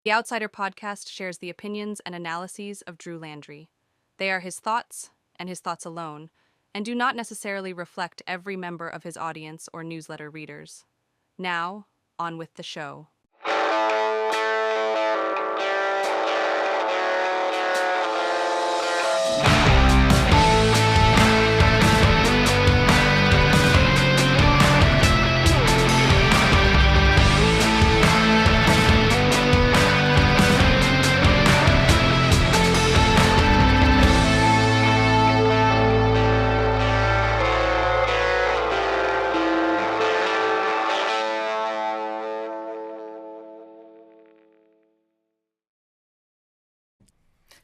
The Outsider podcast shares the opinions and analyses of Drew Landry. They are his thoughts, and his thoughts alone, and do not necessarily reflect every member of his audience or newsletter readers. Now, on with the show.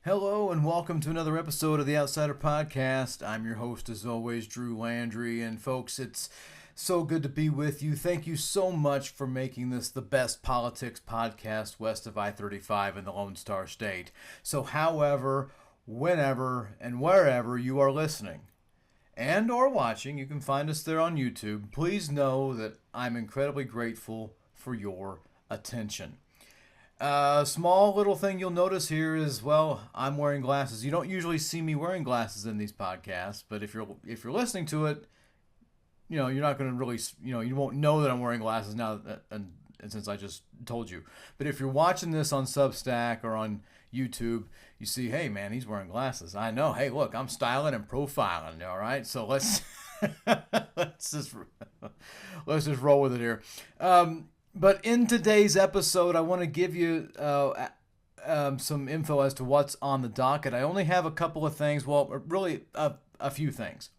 Hello and welcome to another episode of the Outsider Podcast. I'm your host as always, Drew Landry, and folks, it's so good to be with you. Thank you so much for making this the best politics podcast west of I-35 in the Lone Star State. So however, whenever, and wherever you are listening and or watching, you can find us there on YouTube. Please know that I'm incredibly grateful for your attention. Small little thing you'll notice here is, well, I'm wearing glasses. You don't usually see me wearing glasses in these podcasts, but if you're listening to it, you know, you're not going to really, you won't know that I'm wearing glasses now, and since I just told you. But if you're watching this on Substack or on YouTube, you see, hey man, he's wearing glasses. I know. Hey, look, I'm styling and profiling. All right, so let's let's just roll with it here. But in today's episode, I want to give you some info as to what's on the docket. I only have a couple of things. Well, really a few things.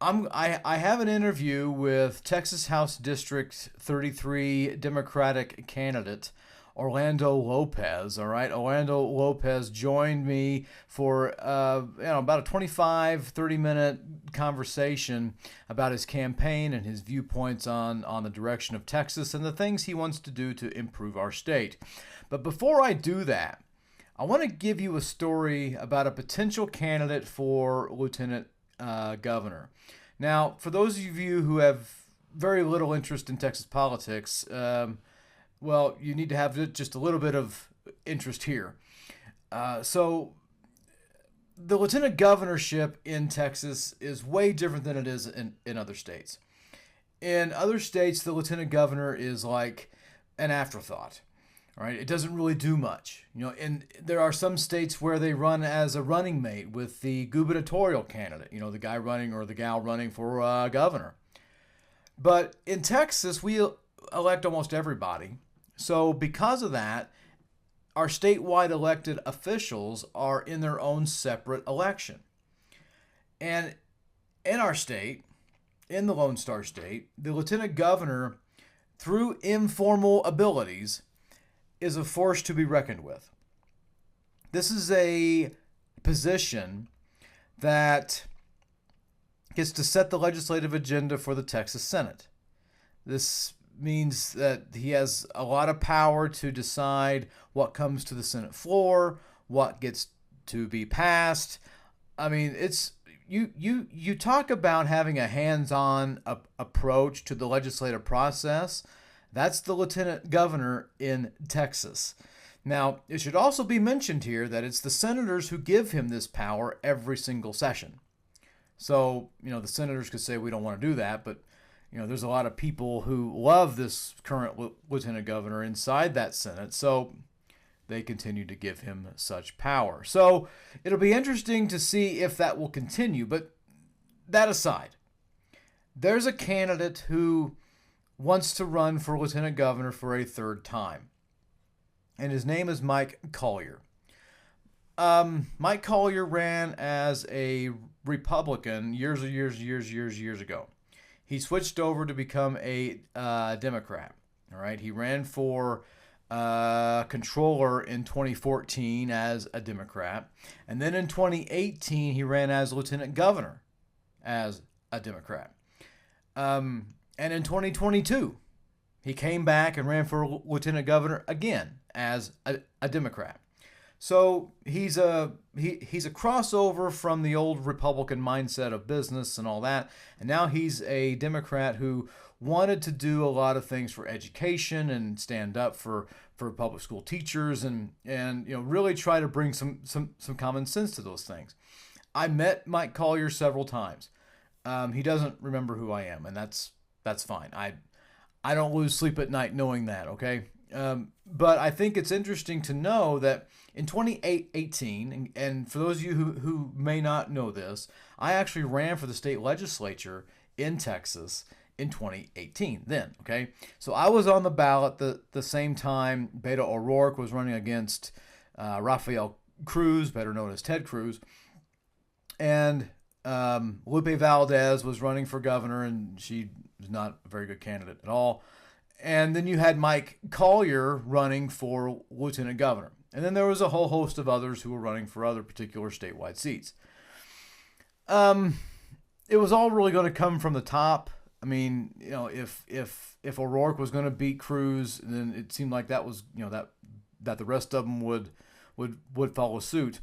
I have an interview with Texas House District 33 Democratic candidate Orlando Lopez. All right, Orlando Lopez joined me for about a 25-30 minute conversation about his campaign and his viewpoints on the direction of Texas and the things he wants to do to improve our state. But before I do that, I want to give you a story about a potential candidate for lieutenant governor. Now, for those of you who have very little interest in Texas politics, well, you need to have just a little bit of interest here. So the lieutenant governorship in Texas is way different than it is in other states. In other states, the lieutenant governor is like an afterthought. All right, it doesn't really do much. And there are some states where they run as a running mate with the gubernatorial candidate, the guy running or the gal running for governor. But in Texas, we elect almost everybody. So because of that, our statewide elected officials are in their own separate election. And in our state, in the Lone Star State, the lieutenant governor, through informal abilities, is a force to be reckoned with. This is a position that gets to set the legislative agenda for the Texas Senate. This means that he has a lot of power to decide what comes to the Senate floor, what gets to be passed. I mean, it's you talk about having a hands-on approach to the legislative process. That's the lieutenant governor in Texas. Now, it should also be mentioned here that it's the senators who give him this power every single session. So, the senators could say we don't want to do that, but there's a lot of people who love this current lieutenant governor inside that Senate, so they continue to give him such power. So it'll be interesting to see if that will continue. But that aside, there's a candidate who wants to run for lieutenant governor for a third time, and his name is Mike Collier. Mike Collier ran as a Republican years ago. He switched over to become a Democrat. All right, he ran for controller in 2014 as a Democrat, and then in 2018 he ran as lieutenant governor as a Democrat. And in 2022 he came back and ran for lieutenant governor again as a Democrat. So he's a crossover from the old Republican mindset of business and all that, and now he's a Democrat who wanted to do a lot of things for education and stand up for for public school teachers, and really try to bring some common sense to those things. I met Mike Collier several times. He doesn't remember who I am, and that's fine. I don't lose sleep at night knowing that. Okay. But I think it's interesting to know that in 2018, and for those of you who may not know this, I actually ran for the state legislature in Texas in 2018 then, okay? So I was on the ballot the same time Beto O'Rourke was running against Rafael Cruz, better known as Ted Cruz, and Lupe Valdez was running for governor, and she was not a very good candidate at all. And then you had Mike Collier running for lieutenant governor. And then there was a whole host of others who were running for other particular statewide seats. It was all really going to come from the top. I mean, if O'Rourke was going to beat Cruz, then it seemed like that was, that the rest of them would follow suit.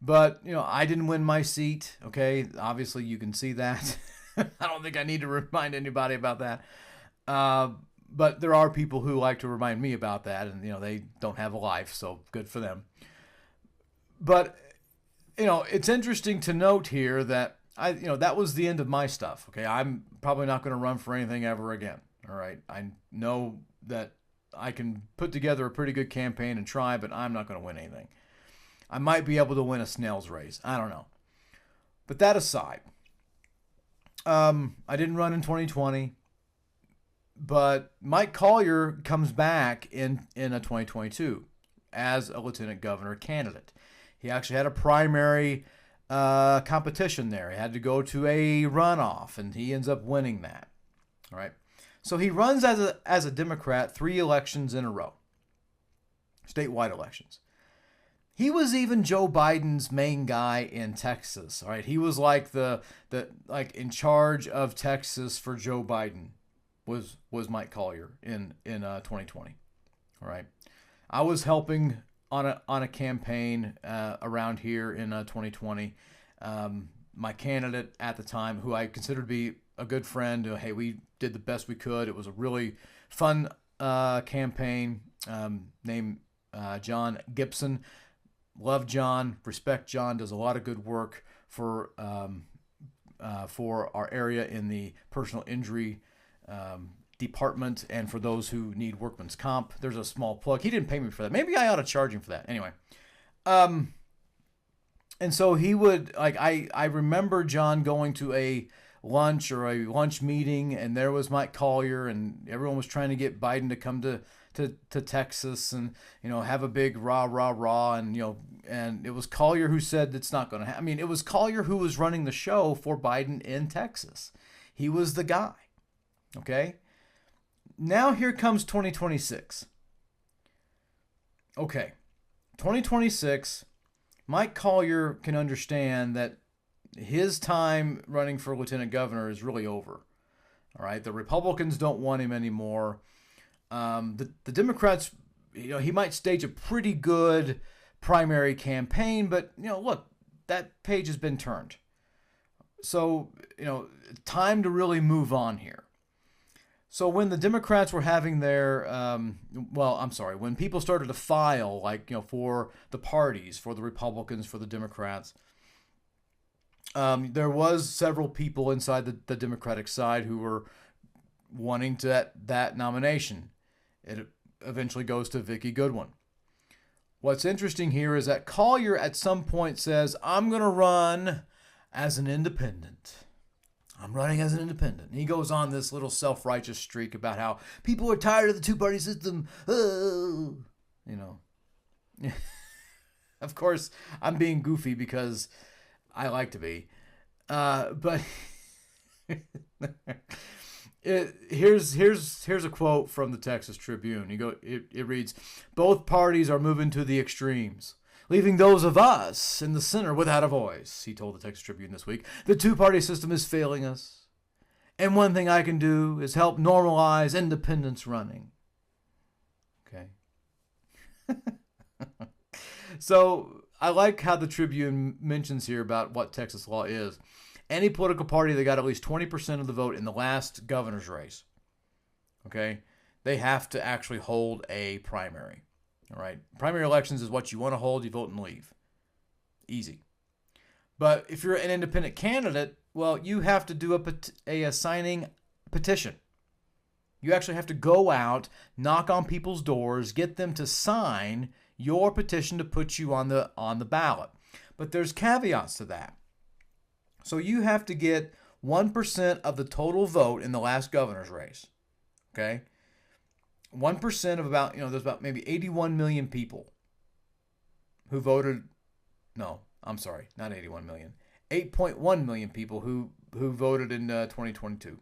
But, I didn't win my seat. Okay. Obviously you can see that. I don't think I need to remind anybody about that. But there are people who like to remind me about that, and they don't have a life, so good for them. But it's interesting to note here that that was the end of my stuff. Okay, I'm probably not going to run for anything ever again. All right, I know that I can put together a pretty good campaign and try, but I'm not going to win anything. I might be able to win a snail's race. I don't know. But that aside, I didn't run in 2020. But Mike Collier comes back in a 2022 as a lieutenant governor candidate. He actually had a primary competition there. He had to go to a runoff, and he ends up winning that. All right. So he runs as a Democrat 3 elections in a row, statewide elections. He was even Joe Biden's main guy in Texas. All right. He was like the in charge of Texas for Joe Biden. Was Mike Collier in 2020. All right, I was helping on a campaign around here in 2020. My candidate at the time, who I considered to be a good friend, hey, we did the best we could. It was a really fun campaign. Named John Gibson. Love John, respect John. Does a lot of good work for our area in the personal injury department, and for those who need workman's comp. There's a small plug. He didn't pay me for that. Maybe I ought to charge him for that. Anyway, and so he would, I remember John going to a lunch or a lunch meeting, and there was Mike Collier, and everyone was trying to get Biden to come to Texas and have a big rah, and and it was Collier who said it's not going to happen. I mean, it was Collier who was running the show for Biden in Texas. He was the guy. Okay, now here comes 2026. Okay, 2026, Mike Collier can understand that his time running for lieutenant governor is really over. All right, the Republicans don't want him anymore. The Democrats, he might stage a pretty good primary campaign, but look, that page has been turned. So time to really move on here. So when the Democrats were having their, when people started to file, for the parties, for the Republicans, for the Democrats, there was several people inside the Democratic side who were wanting that nomination. It eventually goes to Vicki Goodwin. What's interesting here is that Collier at some point says, I'm going to run as an independent. I'm running as an independent. And he goes on this little self-righteous streak about how people are tired of the two-party system. Oh, Of course, I'm being goofy because I like to be. But here's a quote from the Texas Tribune. It reads, "Both parties are moving to the extremes, leaving those of us in the center without a voice," he told the Texas Tribune this week. "The two-party system is failing us, and one thing I can do is help normalize independence running." Okay. So I like how the Tribune mentions here about what Texas law is. Any political party that got at least 20% of the vote in the last governor's race, okay, they have to actually hold a primary. All right. Primary elections is what you want to hold, you vote and leave. Easy. But if you're an independent candidate, well, you have to do a signing petition. You actually have to go out, knock on people's doors, get them to sign your petition to put you on the ballot. But there's caveats to that. So you have to get 1% of the total vote in the last governor's race. Okay? 1% of about, there's about maybe 81 million people who voted. No, I'm sorry, not 81 million. 8.1 million people who voted in 2022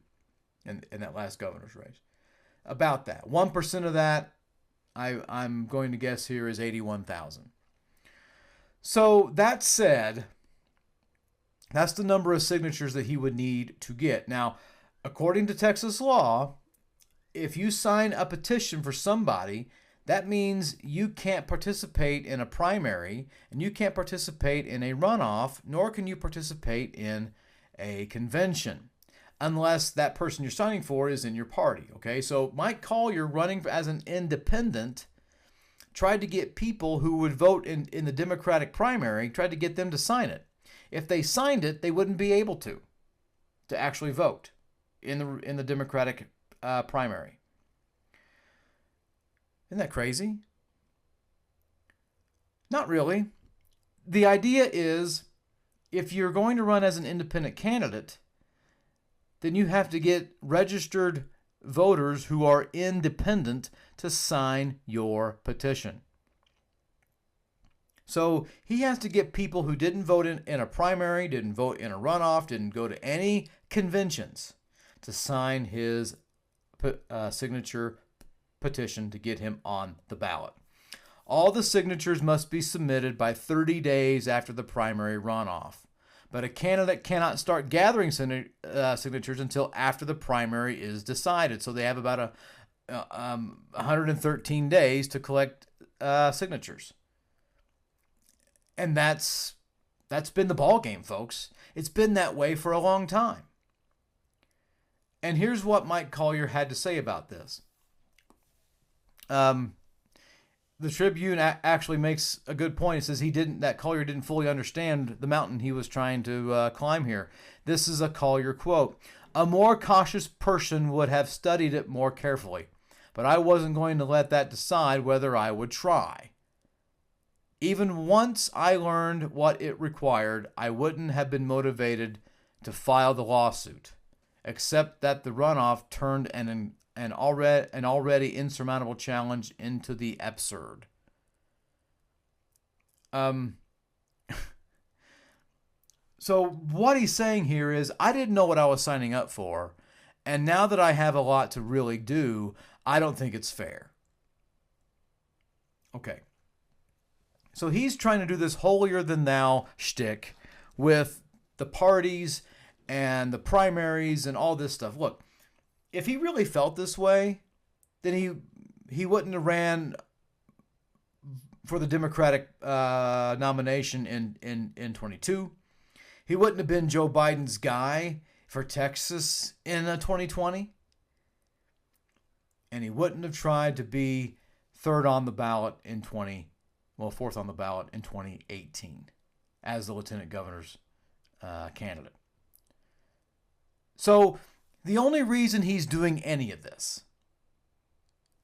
in that last governor's race. About that. 1% of that, I'm going to guess here, is 81,000. So that said, that's the number of signatures that he would need to get. Now, according to Texas law, if you sign a petition for somebody, that means you can't participate in a primary and you can't participate in a runoff, nor can you participate in a convention unless that person you're signing for is in your party. Okay, so Mike Collier, running as an independent, tried to get people who would vote in the Democratic primary, tried to get them to sign it. If they signed it, they wouldn't be able to actually vote in the Democratic primary. Isn't that crazy? Not really. The idea is, if you're going to run as an independent candidate, then you have to get registered voters who are independent to sign your petition. So he has to get people who didn't vote in a primary, didn't vote in a runoff, didn't go to any conventions to sign his signature petition to get him on the ballot. All the signatures must be submitted by 30 days after the primary runoff. But a candidate cannot start gathering signatures until after the primary is decided. So they have about 113 days to collect signatures. And that's been the ball game, folks. It's been that way for a long time. And here's what Mike Collier had to say about this. The Tribune actually makes a good point. It says that Collier didn't fully understand the mountain he was trying to climb here. This is a Collier quote. A more cautious person would have studied it more carefully, but I wasn't going to let that decide whether I would try. Even once I learned what it required, I wouldn't have been motivated to file the lawsuit, except that the runoff turned an already insurmountable challenge into the absurd. So what he's saying here is, I didn't know what I was signing up for, and now that I have a lot to really do, I don't think it's fair. Okay. So he's trying to do this holier-than-thou shtick with the parties and the primaries and all this stuff. Look, if he really felt this way, then he wouldn't have ran for the Democratic nomination in 22. He wouldn't have been Joe Biden's guy for Texas in 2020. And he wouldn't have tried to be fourth on the ballot in 2018 as the lieutenant governor's candidate. So the only reason he's doing any of this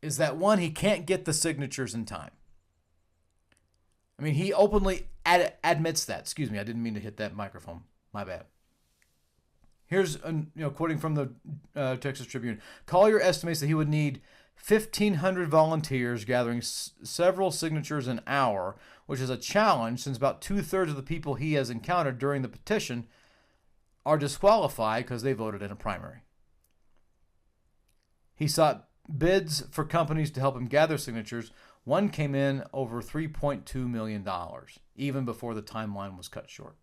is that, one, he can't get the signatures in time. I mean, he openly admits that. Excuse me, I didn't mean to hit that microphone. My bad. Here's quoting from the Texas Tribune. Collier estimates that he would need 1,500 volunteers gathering several signatures an hour, which is a challenge since about 2/3 of the people he has encountered during the petition are disqualified because they voted in a primary. He sought bids for companies to help him gather signatures. One came in over $3.2 million, even before the timeline was cut short.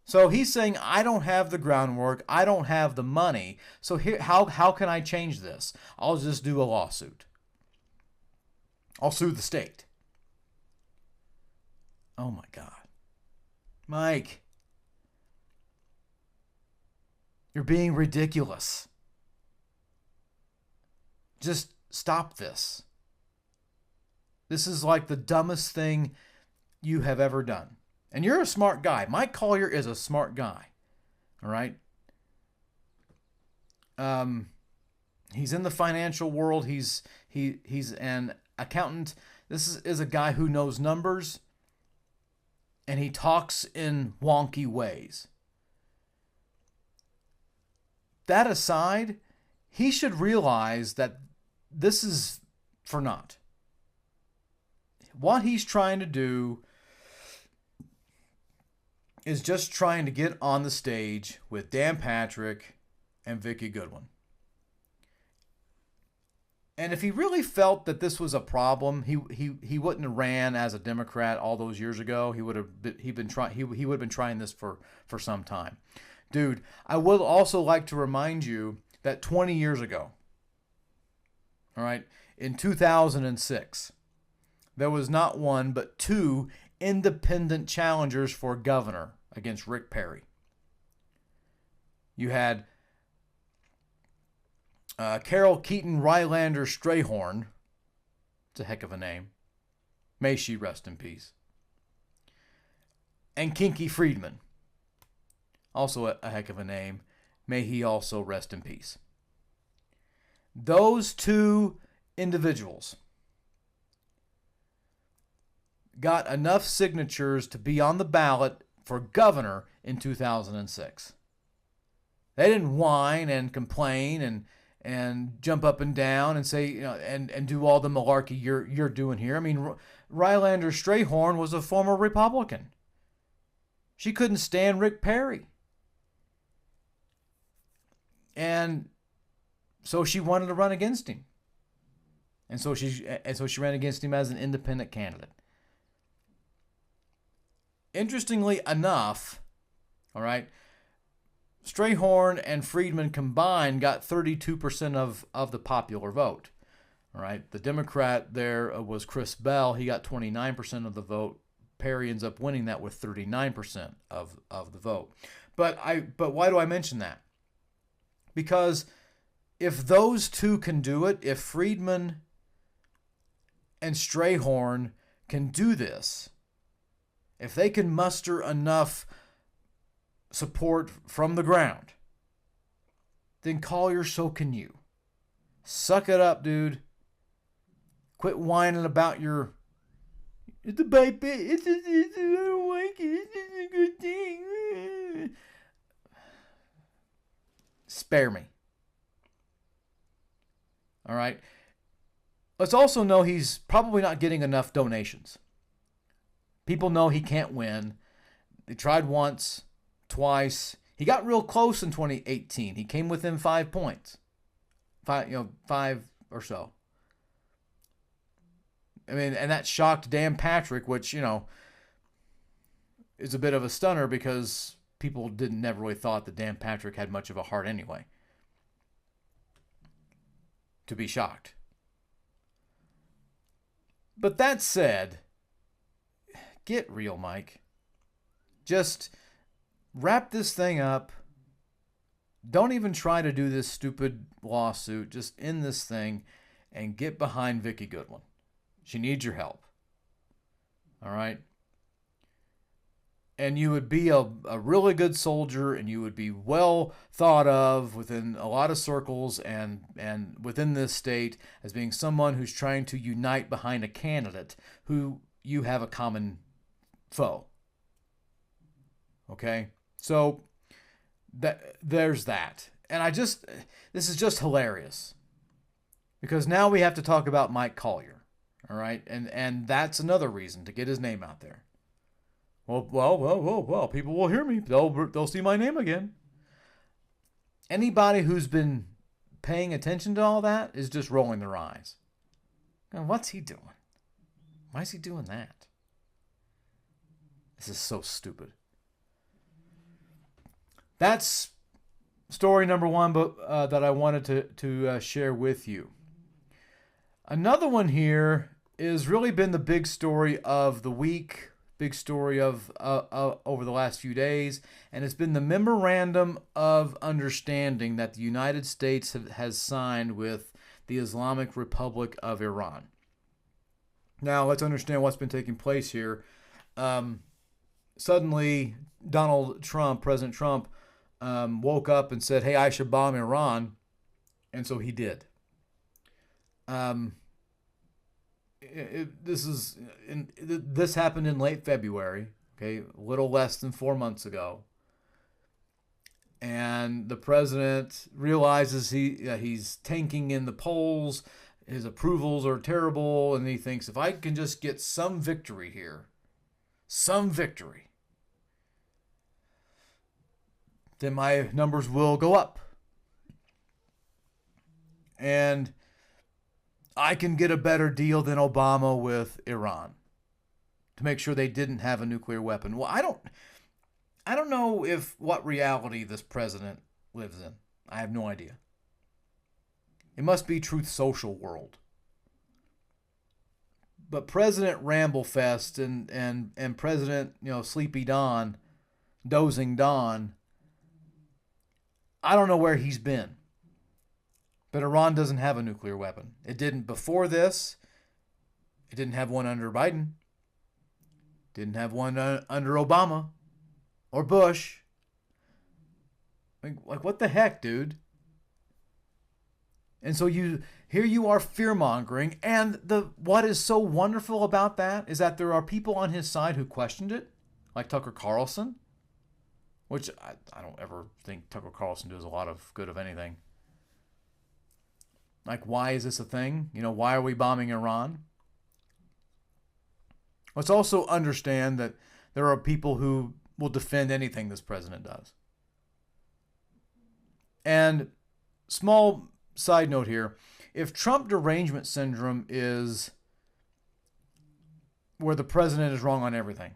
So he's saying, I don't have the groundwork, I don't have the money, so here, how can I change this? I'll just do a lawsuit. I'll sue the state. Oh my God. Mike, you're being ridiculous. Just stop this. This is like the dumbest thing you have ever done. And you're a smart guy. Mike Collier is a smart guy. All right? He's in the financial world. He's an accountant. This is a guy who knows numbers, and he talks in wonky ways. That aside, he should realize that this is for naught. What he's trying to do is just trying to get on the stage with Dan Patrick and Vicki Goodwin. And if he really felt that this was a problem, he wouldn't have ran as a Democrat all those years ago. He would have been trying this for some time. Dude, I would also like to remind you that 20 years ago, all right, in 2006, there was not one but two independent challengers for governor against Rick Perry. You had Carol Keaton Rylander Strayhorn. It's a heck of a name. May she rest in peace. And Kinky Friedman. Also a heck of a name. May he also rest in peace. Those two individuals got enough signatures to be on the ballot for governor in 2006. They didn't whine and complain and jump up and down and say, and do all the malarkey you're doing here. I mean, Rylander Strayhorn was a former Republican. She couldn't stand Rick Perry. And so she wanted to run against him. And so she ran against him as an independent candidate. Interestingly enough, all right, Strayhorn and Friedman combined got 32% of the popular vote. All right, the Democrat there was Chris Bell. He got 29% of the vote. Perry ends up winning that with 39% of the vote. But why do I mention that? Because if those two can do it, if Friedman and Strayhorn can do this, if they can muster enough support from the ground, then Collier, so can you. Suck it up, dude. Quit whining about your, it's a bad bit, I don't like it, this is a good thing. Spare me. All right. Let's also know he's probably not getting enough donations. People know he can't win. They tried once, twice. He got real close in 2018. He came within 5 points. Five or so. I mean, and that shocked Dan Patrick, which, is a bit of a stunner because people never really thought that Dan Patrick had much of a heart anyway. To be shocked. But that said, get real, Mike. Just wrap this thing up. Don't even try to do this stupid lawsuit. Just end this thing and get behind Vicki Goodwin. She needs your help. All right? And you would be a really good soldier, and you would be well thought of within a lot of circles and within this state as being someone who's trying to unite behind a candidate who you have a common foe. Okay? So there's that. And this is just hilarious. Because now we have to talk about Mike Collier. All right? And that's another reason to get his name out there. Well, people will hear me. They'll see my name again. Anybody who's been paying attention to all that is just rolling their eyes. Now, what's he doing? Why is he doing that? This is so stupid. That's story number one, but that I wanted to share with you. Another one here has really been the big story of the week. Big story of over the last few days, and it's been the Memorandum of Understanding that the United States has signed with the Islamic Republic of Iran. Now, let's understand what's been taking place here. Suddenly, President Trump, woke up and said, hey, I should bomb Iran. And so he did. This happened in late February, okay, a little less than 4 months ago. And the president realizes he's tanking in the polls. His approvals are terrible. And he thinks, if I can just get some victory here, then my numbers will go up. And I can get a better deal than Obama with Iran to make sure they didn't have a nuclear weapon. Well, I don't know what reality this president lives in. I have no idea. It must be Truth Social world. But President Ramblefest and President, Sleepy Don, Dozing Don, I don't know where he's been. But Iran doesn't have a nuclear weapon. It didn't before this. It didn't have one under Biden. Didn't have one under Obama or Bush. Like what the heck, dude? And so here you are fear-mongering, and what is so wonderful about that is that there are people on his side who questioned it, like Tucker Carlson, which I don't ever think Tucker Carlson does a lot of good of anything. Like, why is this a thing? Why are we bombing Iran? Let's also understand that there are people who will defend anything this president does. And small side note here, if Trump derangement syndrome is where the president is wrong on everything,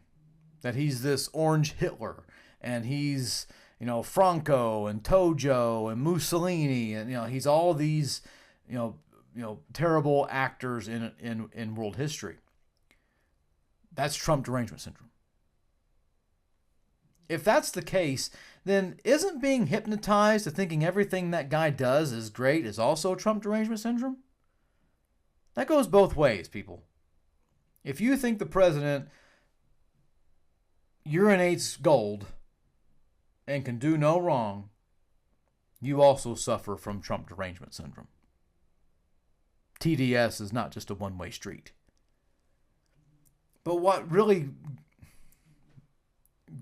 that he's this orange Hitler, and he's, Franco and Tojo and Mussolini, and, he's all these terrible actors in world history. That's Trump derangement syndrome. If that's the case, then isn't being hypnotized to thinking everything that guy does is great is also Trump derangement syndrome? That goes both ways, people. If you think the president urinates gold and can do no wrong, you also suffer from Trump derangement syndrome. TDS is not just a one-way street. But what really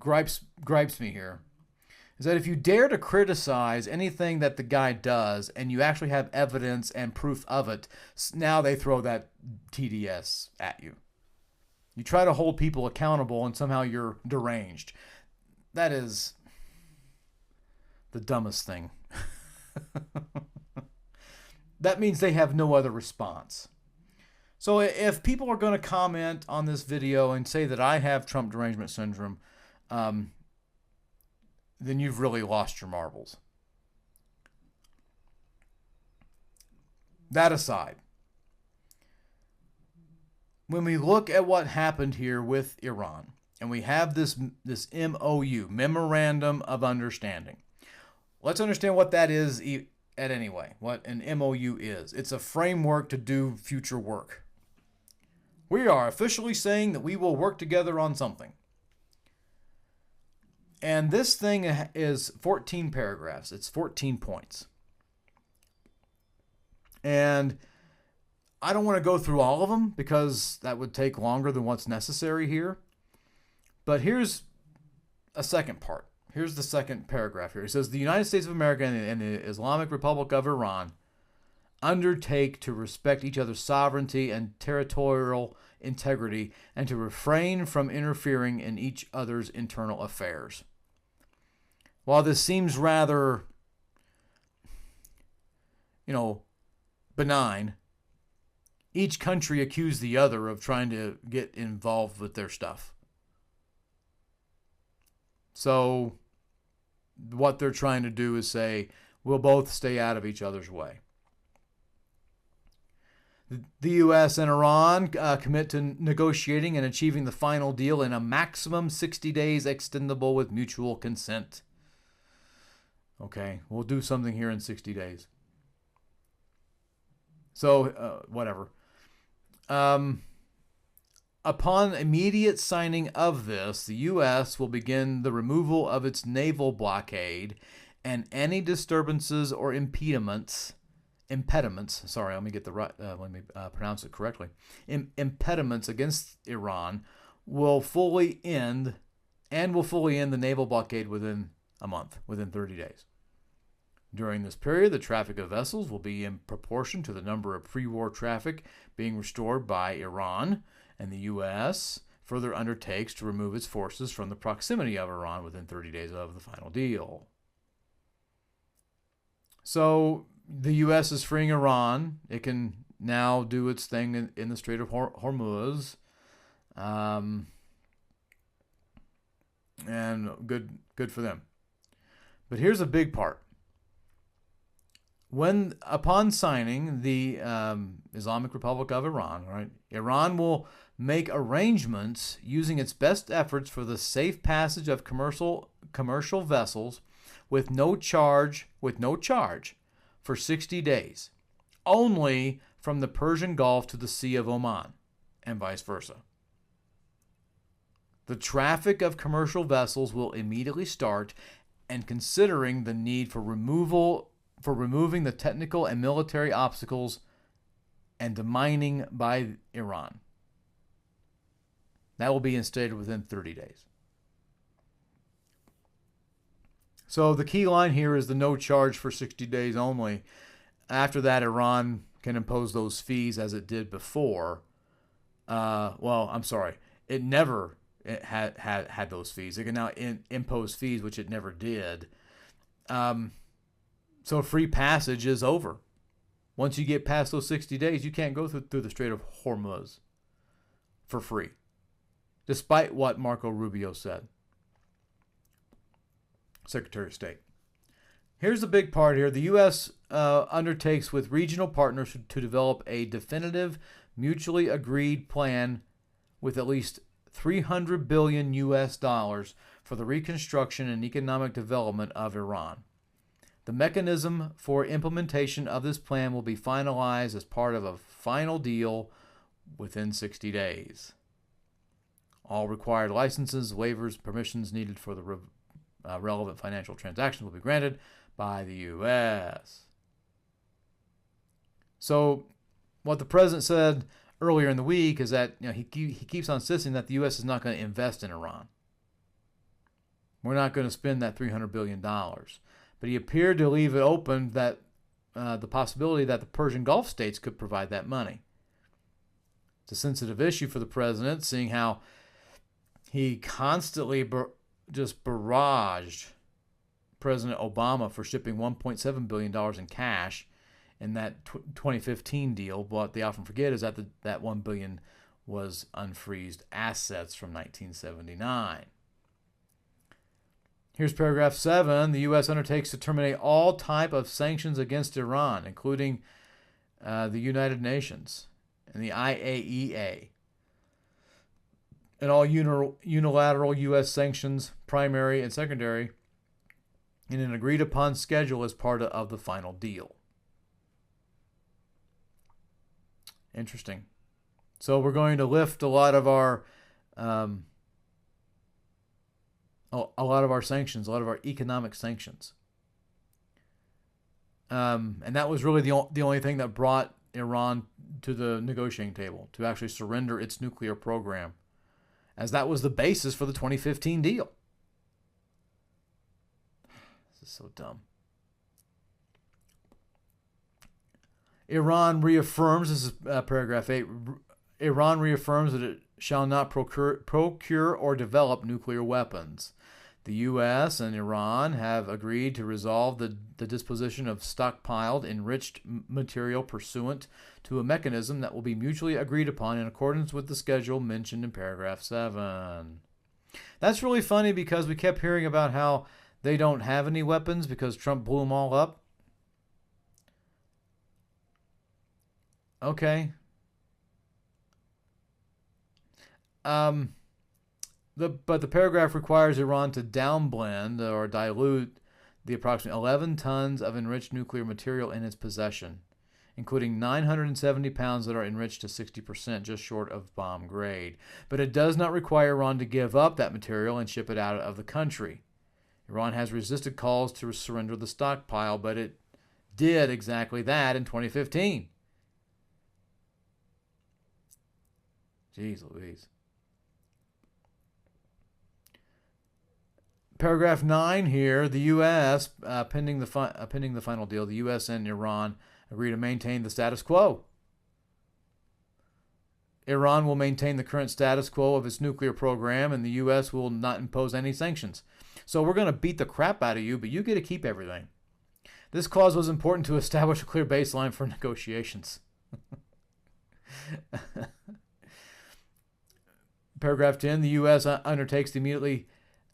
gripes me here is that if you dare to criticize anything that the guy does and you actually have evidence and proof of it, now they throw that TDS at you. You try to hold people accountable and somehow you're deranged. That is the dumbest thing. That means they have no other response. So if people are going to comment on this video and say that I have Trump derangement syndrome, then you've really lost your marbles. That aside, when we look at what happened here with Iran, and we have this MOU, Memorandum of Understanding, let's understand what that is anyway, what an MOU is. It's a framework to do future work. We are officially saying that we will work together on something. And this thing is 14 paragraphs. It's 14 points. And I don't want to go through all of them because that would take longer than what's necessary here. But here's a second part. Here's the second paragraph here. It says, the United States of America and the Islamic Republic of Iran undertake to respect each other's sovereignty and territorial integrity and to refrain from interfering in each other's internal affairs. While this seems rather, benign, each country accused the other of trying to get involved with their stuff. So what they're trying to do is say, we'll both stay out of each other's way. The U.S. and Iran commit to negotiating and achieving the final deal in a maximum 60 days extendable with mutual consent. Okay, we'll do something here in 60 days. So, whatever. Upon immediate signing of this, the U.S. will begin the removal of its naval blockade and any disturbances or impediments, sorry, let me get the right, let me pronounce it correctly, impediments against Iran will fully end the naval blockade within a month, within 30 days. During this period, the traffic of vessels will be in proportion to the number of pre-war traffic being restored by Iran, and the U.S. further undertakes to remove its forces from the proximity of Iran within 30 days of the final deal. So the U.S. is freeing Iran. It can now do its thing in the Strait of Hormuz. And good for them. But here's a big part. Upon signing the Islamic Republic of Iran, right, Iran will make arrangements using its best efforts for the safe passage of commercial vessels with no charge for 60 days, only from the Persian Gulf to the Sea of Oman, and vice versa. The traffic of commercial vessels will immediately start, and considering the need for removing the technical and military obstacles and demining by Iran. That will be instated within 30 days. So the key line here is the no charge for 60 days only. After that, Iran can impose those fees as it did before. It never had those fees. It can now impose fees, which it never did. So free passage is over. Once you get past those 60 days, you can't go through the Strait of Hormuz for free, despite what Marco Rubio said, Secretary of State. Here's the big part here. The U.S. undertakes with regional partners to develop a definitive, mutually agreed plan with at least $300 billion U.S. dollars for the reconstruction and economic development of Iran. The mechanism for implementation of this plan will be finalized as part of a final deal within 60 days. All required licenses, waivers, permissions needed for the relevant financial transactions will be granted by the U.S. So what the president said earlier in the week is that he keeps on insisting that the U.S. is not going to invest in Iran. We're not going to spend that $300 billion. But he appeared to leave it open that the possibility that the Persian Gulf states could provide that money. It's a sensitive issue for the president, seeing how he constantly just barraged President Obama for shipping $1.7 billion in cash in that 2015 deal. What they often forget is that that $1 billion was unfreezed assets from 1979. Here's paragraph 7. The U.S. undertakes to terminate all type of sanctions against Iran, including the United Nations and the IAEA, and all unilateral U.S. sanctions, primary and secondary, in an agreed-upon schedule as part of the final deal. Interesting. So we're going to lift a lot of our sanctions, a lot of our economic sanctions. And that was really the only thing that brought Iran to the negotiating table, to actually surrender its nuclear program, as that was the basis for the 2015 deal. This is so dumb. Iran reaffirms, this is paragraph 8, Iran reaffirms that it shall not procure or develop nuclear weapons. The U.S. and Iran have agreed to resolve the disposition of stockpiled, enriched material pursuant to a mechanism that will be mutually agreed upon in accordance with the schedule mentioned in paragraph 7. That's really funny because we kept hearing about how they don't have any weapons because Trump blew them all up. Okay. But the paragraph requires Iran to downblend or dilute the approximately 11 tons of enriched nuclear material in its possession including 970 pounds that are enriched to 60%, just short of bomb grade. But it does not require Iran to give up that material and ship it out of the country. Iran has resisted calls to surrender the stockpile, but it did exactly that in 2015. Jeez Louise. Paragraph 9 here, the U.S., pending the final deal, the U.S. and Iran agree to maintain the status quo. Iran will maintain the current status quo of its nuclear program, and the U.S. will not impose any sanctions. So we're going to beat the crap out of you, but you get to keep everything. This clause was important to establish a clear baseline for negotiations. Paragraph 10, the U.S. undertakes to immediately,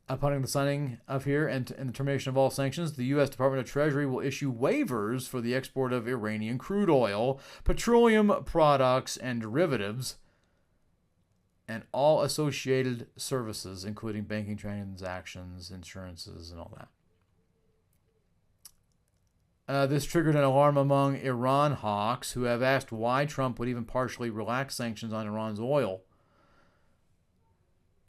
upon the signing of here and the termination of all sanctions, the U.S. Department of Treasury will issue waivers for the export of Iranian crude oil, petroleum products, and derivatives, and all associated services, including banking transactions, insurances, and all that. This triggered an alarm among Iran hawks who have asked why Trump would even partially relax sanctions on Iran's oil.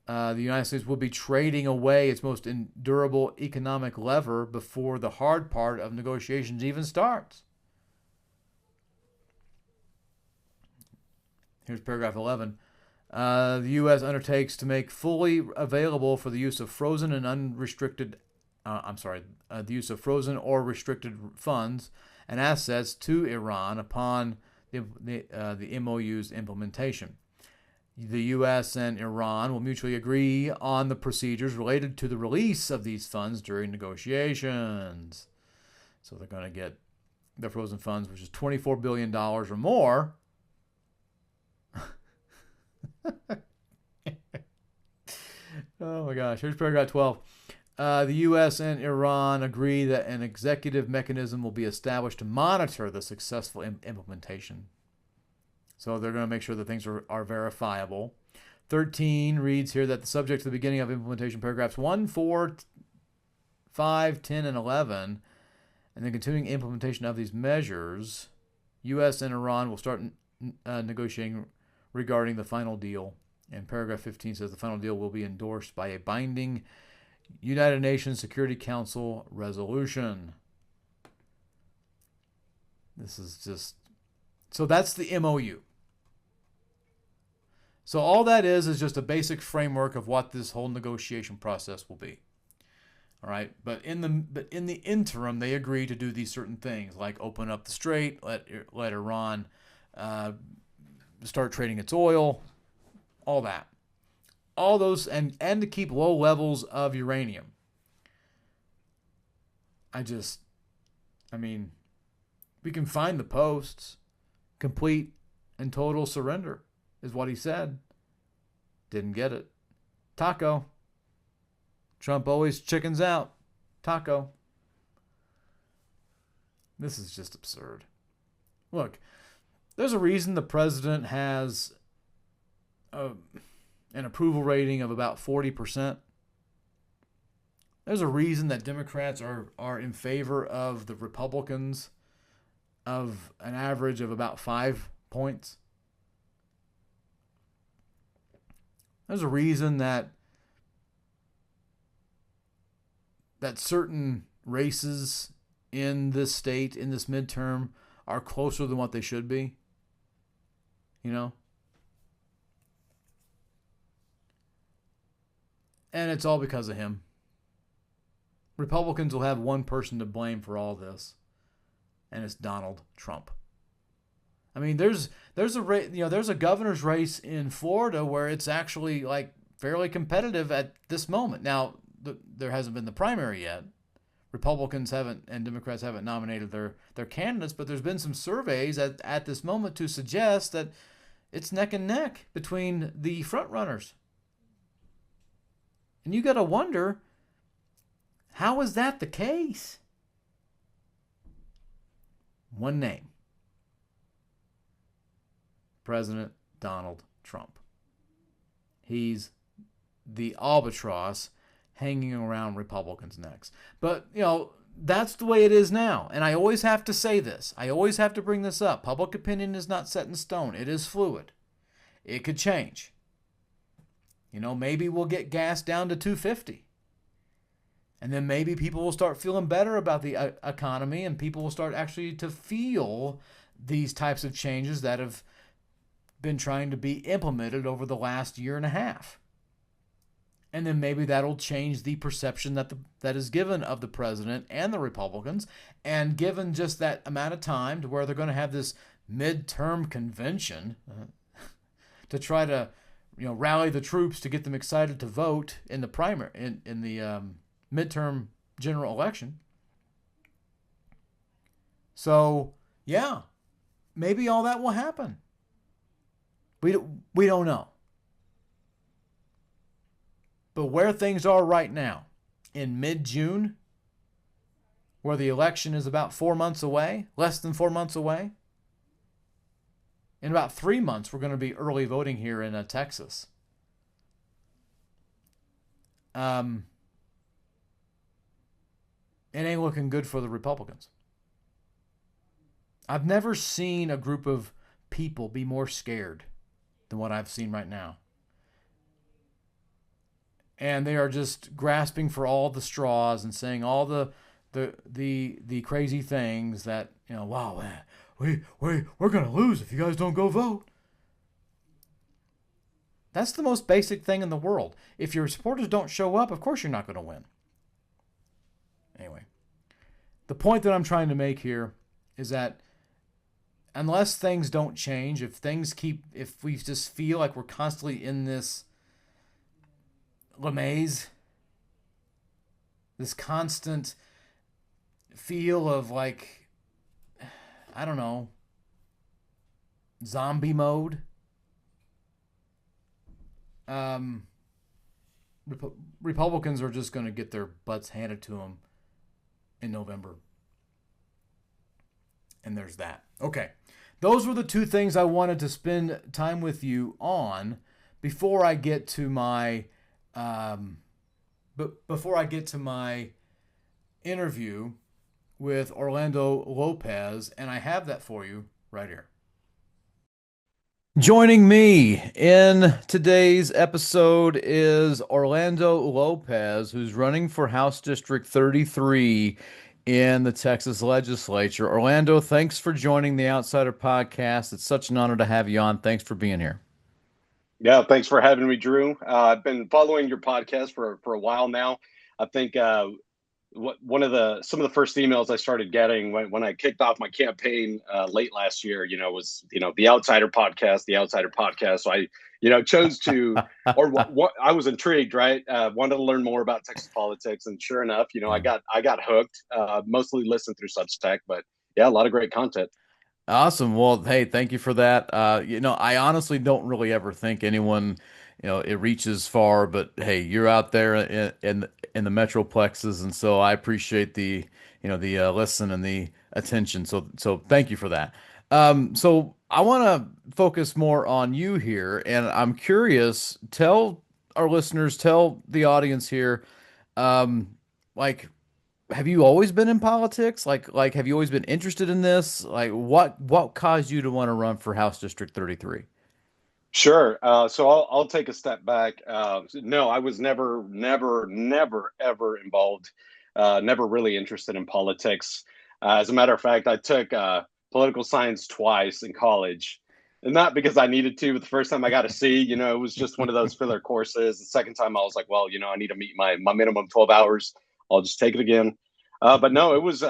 The United States will be trading away its most durable economic lever before the hard part of negotiations even starts. Here's paragraph 11. The U.S. undertakes to make fully available for the use of frozen and unrestricted, the use of frozen or restricted funds and assets to Iran upon the MOU's implementation. The U.S. and Iran will mutually agree on the procedures related to the release of these funds during negotiations. So they're going to get the frozen funds, which is $24 billion or more. Oh my gosh. Here's paragraph 12. The U.S. and Iran agree that an executive mechanism will be established to monitor the successful implementation. So they're going to make sure that things are verifiable. 13 reads here that the subject to the beginning of implementation paragraphs 1, 4, 5, 10, and 11, and the continuing implementation of these measures, U.S. and Iran will start negotiating regarding the final deal. And paragraph 15 says the final deal will be endorsed by a binding United Nations Security Council resolution. This is just... So that's the MOU. So all that is just a basic framework of what this whole negotiation process will be. All right, but in the interim, they agree to do these certain things, like open up the strait, let Iran start trading its oil, all that, all those, and to keep low levels of uranium. We can find the posts. Complete and total surrender is what he said. Didn't get it. Taco. Trump always chickens out. Taco. This is just absurd. Look, there's a reason the president has an approval rating of about 40%. There's a reason that Democrats are in favor of the Republicans of an average of about 5 points. There's a reason that certain races in this state, in this midterm, are closer than what they should be. You know? And it's all because of him. Republicans will have one person to blame for all this, and it's Donald Trump. I mean, there's a governor's race in Florida where it's actually like fairly competitive at this moment. Now, there hasn't been the primary yet. Republicans haven't and Democrats haven't nominated their candidates, but there's been some surveys at this moment to suggest that it's neck and neck between the front runners. And you got to wonder, how is that the case? One name. President Donald Trump. He's the albatross hanging around Republicans' necks. But, that's the way it is now. And I always have to say this. I always have to bring this up. Public opinion is not set in stone. It is fluid. It could change. Maybe we'll get gas down to 250. And then maybe people will start feeling better about the economy, and people will start actually to feel these types of changes that have been trying to be implemented over the last year and a half. And then maybe that'll change the perception that is given of the president and the Republicans. And given just that amount of time to where they're going to have this midterm convention to try to rally the troops to get them excited to vote in the primary in the midterm general election. So yeah, maybe all that will happen. We don't know. But where things are right now, in mid-June, where the election is about 4 months away, less than 4 months away, in about 3 months, we're going to be early voting here in Texas. It ain't looking good for the Republicans. I've never seen a group of people be more scared than what I've seen right now. And they are just grasping for all the straws and saying all the crazy things that, wow, we're going to lose if you guys don't go vote. That's the most basic thing in the world. If your supporters don't show up, of course you're not going to win. Anyway, the point that I'm trying to make here is that unless things don't change, if we just feel like we're constantly in this lamaze, this constant feel of like, I don't know, zombie mode, Republicans are just going to get their butts handed to them in November. And there's that. Okay. Those were the two things I wanted to spend time with you on before I get to my interview with Orlando Lopez, and I have that for you right here. Joining me in today's episode is Orlando Lopez, who's running for House District 33 in the Texas legislature. Orlando, thanks for joining the Outsider Podcast. It's such an honor to have you on. Thanks for being here. Yeah, thanks for having me, Drew. I've been following your podcast for a while now. I think some of the first emails I started getting when I kicked off my campaign late last year, was the Outsider Podcast. So I chose to, I was intrigued, right? Wanted to learn more about Texas politics, and sure enough, I got hooked. Mostly listened through Substack, but yeah, a lot of great content. Awesome. Well, hey, thank you for that. I honestly don't really ever think anyone, it reaches far, but hey, you're out there in the metroplexes, and so I appreciate the listen and the attention. So thank you for that. So I want to focus more on you here, and I'm curious. Tell our listeners, tell the audience here, like, have you always been in politics? Like have you always been interested in this? Like what caused you to want to run for House District 33? Sure. So I'll take a step back. No, I was never, ever involved. Never really interested in politics. As a matter of fact, I took political science twice in college, and not because I needed to. But the first time I got a C, it was just one of those filler courses. The second time I was like, well, I need to meet my minimum 12 hours. I'll just take it again. But no, it was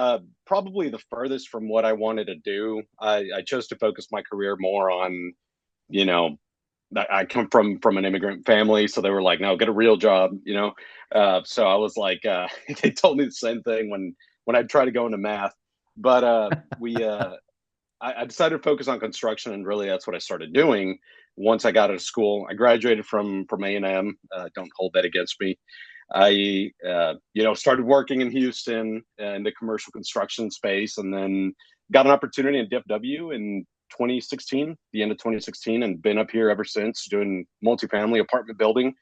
probably the furthest from what I wanted to do. I chose to focus my career more on, I come from an immigrant family, so they were like, no, get a real job, so I was like, they told me the same thing when I tried to go into math. But I decided to focus on construction, and really that's what I started doing once I got out of school. I graduated from A&M. Don't hold that against me. I, started working in Houston in the commercial construction space, and then got an opportunity in DFW in 2016, the end of 2016, and been up here ever since doing multifamily apartment building.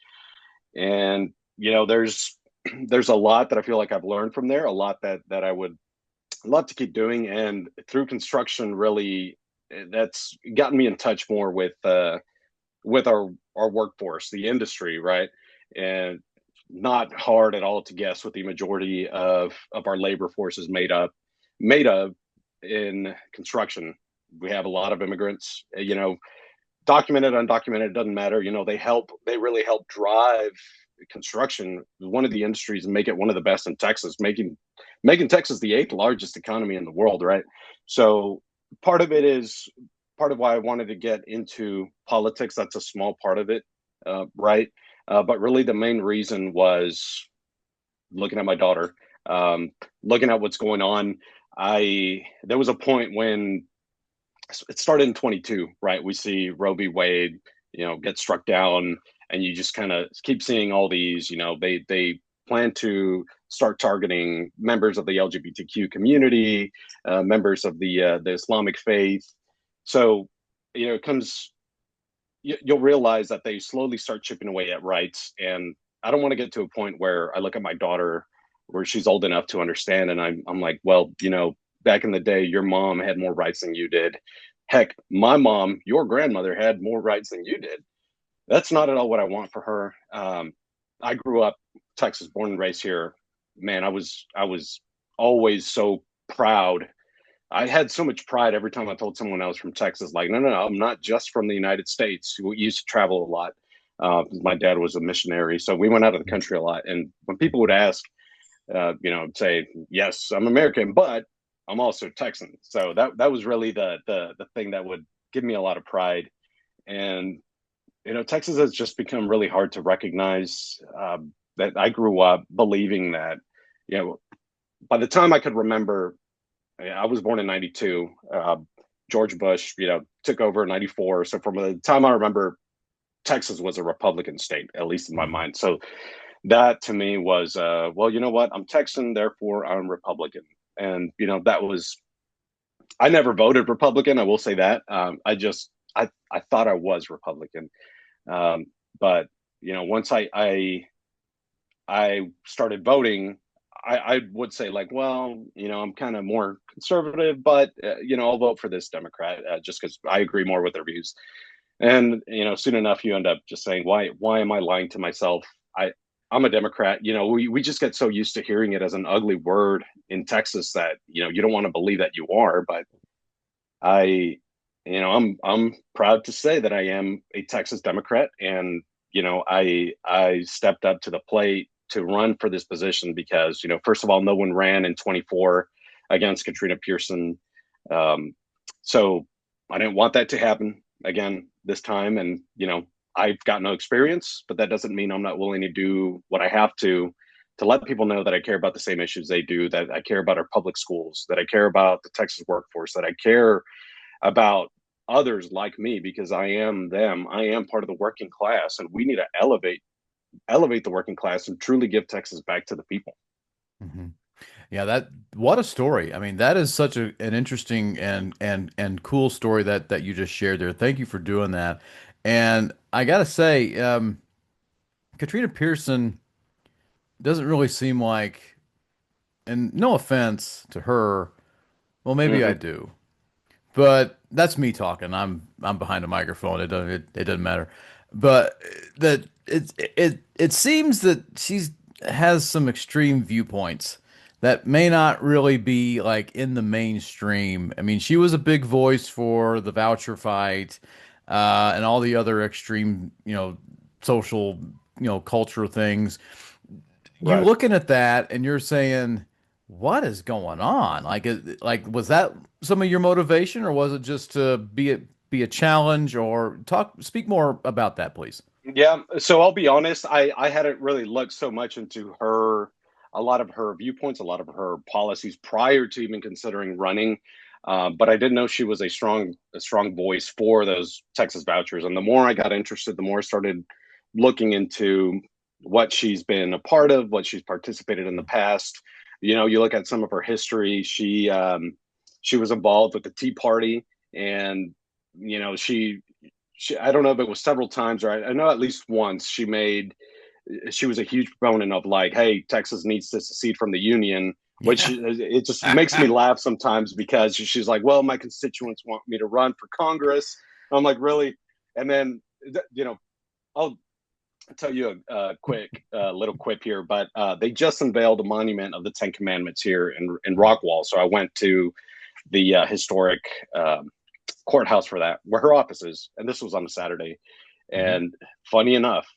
And, there's there's a lot that I feel like I've learned from there, a lot that I would love to keep doing. And through construction, really, that's gotten me in touch more with our workforce, the industry, right? And not hard at all to guess what the majority of our labor force is made of in construction. We have a lot of immigrants, documented, undocumented, it doesn't matter. They really help drive construction, one of the industries, and make it one of the best in Texas, making Texas the eighth largest economy in the world, right? So part of it is part of why I wanted to get into politics. That's a small part of it, right? But really, the main reason was looking at my daughter, looking at what's going on. I There was a point when it started in 22, right? We see Roe v. Wade, get struck down, and you just kind of keep seeing all these. They plan to start targeting members of the LGBTQ community, members of the Islamic faith. So, it comes. You'll realize that they slowly start chipping away at rights, and I don't want to get to a point where I look at my daughter, where she's old enough to understand, and I'm like, well, back in the day, your mom had more rights than you did. Heck, my mom, your grandmother, had more rights than you did. That's not at all what I want for her. I grew up Texas, born and raised here. Man, I was always so proud. I had so much pride every time I told someone I was from Texas. Like, no, no, no, I'm not just from the United States. We used to travel a lot. My dad was a missionary, so we went out of the country a lot. And when people would ask, say, yes, I'm American, but I'm also Texan. So that was really the thing that would give me a lot of pride. And Texas has just become really hard to recognize. That I grew up believing that, by the time I could remember, I was born in '92. George Bush, took over in '94. So from the time I remember, Texas was a Republican state, at least in my mind. So that to me was, well, you know what? I'm Texan, therefore I'm Republican. And that was, I never voted Republican. I will say that. I thought I was Republican, but once I started voting, I would say, like, well, I'm kind of more conservative, but I'll vote for this Democrat, just because I agree more with their views. And soon enough, you end up just saying, why am I lying to myself? I'm a Democrat. We just get so used to hearing it as an ugly word in Texas that you don't want to believe that you are. But I, I'm proud to say that I am a Texas Democrat, and I stepped up to the plate to run for this position because first of all, no one ran in 24 against Katrina Pearson, so I didn't want that to happen again this time. And I've got no experience, but that doesn't mean I'm not willing to do what I have to let people know that I care about the same issues they do, that I care about our public schools, that I care about the Texas workforce, that I care about others like me, because I am them. I am part of the working class, and we need to elevate the working class and truly give Texas back to the people. Mm-hmm. Yeah, what a story. I mean, that is such an interesting and cool story that you just shared there. Thank you for doing that. And I gotta say, Katrina Pearson doesn't really seem like, and no offense to her, well, maybe I Mm-hmm. do, but that's me talking. I'm behind a microphone. It doesn't matter. But that it seems that she's has some extreme viewpoints that may not really be like in the mainstream. I mean, she was a big voice for the voucher fight, and all the other extreme, social, culture things. You Right. looking at that and you're saying, what is going on? Like was that some of your motivation, or was it just to be a challenge? Or speak more about that, please. Yeah. So I'll be honest, I hadn't really looked so much into a lot of her viewpoints, a lot of her policies prior to even considering running. But I did know she was a strong voice for those Texas vouchers. And the more I got interested, the more I started looking into what she's been a part of, what she's participated in the past. You look at some of her history. She was involved with the Tea Party, and she I don't know if it was several times, or I know at least once she made she was a huge proponent of like, hey, Texas needs to secede from the Union, which Yeah. it just makes me laugh sometimes because she's like, well, my constituents want me to run for Congress. I'm like, really? And then, I'll tell you a quick little quip here, but they just unveiled a monument of the Ten Commandments here in Rockwall. So I went to the historic courthouse for that, where her office is, and this was on a Saturday. Mm-hmm. And funny enough,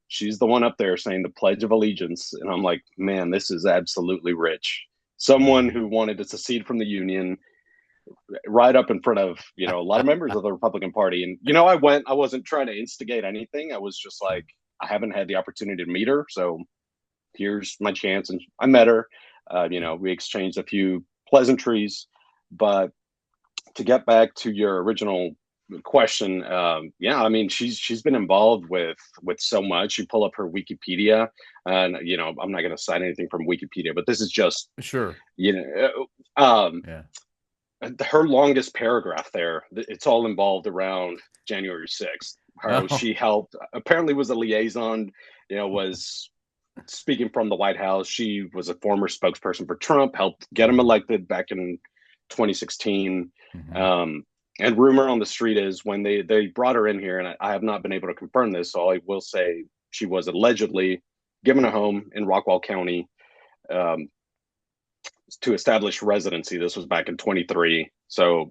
she's the one up there saying the Pledge of Allegiance, and I'm like, man, this is absolutely rich. Someone who wanted to secede from the Union, right up in front of a lot of members of the Republican Party. And I wasn't trying to instigate anything. I was just like, I haven't had the opportunity to meet her, so here's my chance. And I met her. We exchanged a few pleasantries. But to get back to your original question, yeah, I mean, she's been involved with so much. You pull up her Wikipedia, and I'm not going to cite anything from Wikipedia, but this is just Sure. yeah. Yeah. Her longest paragraph there, it's all involved around January 6th. How Oh. she helped, apparently was a liaison, was speaking from the White House. She was a former spokesperson for Trump, helped get him elected back in 2016. Mm-hmm. And rumor on the street is when they brought her in here, and I have not been able to confirm this, so I will say she was allegedly given a home in Rockwall County, to establish residency. This was back in 23. So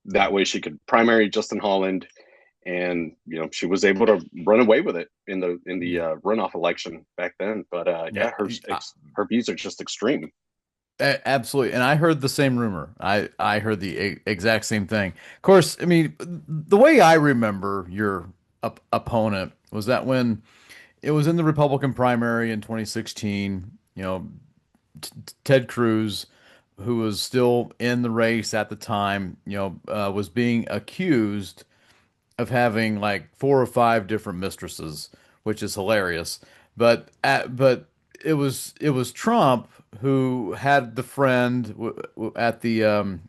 that way she could primary Justin Holland, and she was able to run away with it in the runoff election back then. But Yeah. her views are just extreme. Absolutely. And I heard the same rumor. I heard the exact same thing. Of course, I mean, the way I remember your opponent was that when it was in the Republican primary in 2016, Ted Cruz, who was still in the race at the time, was being accused of having like four or five different mistresses, which is hilarious. But it was Trump who had the friend at the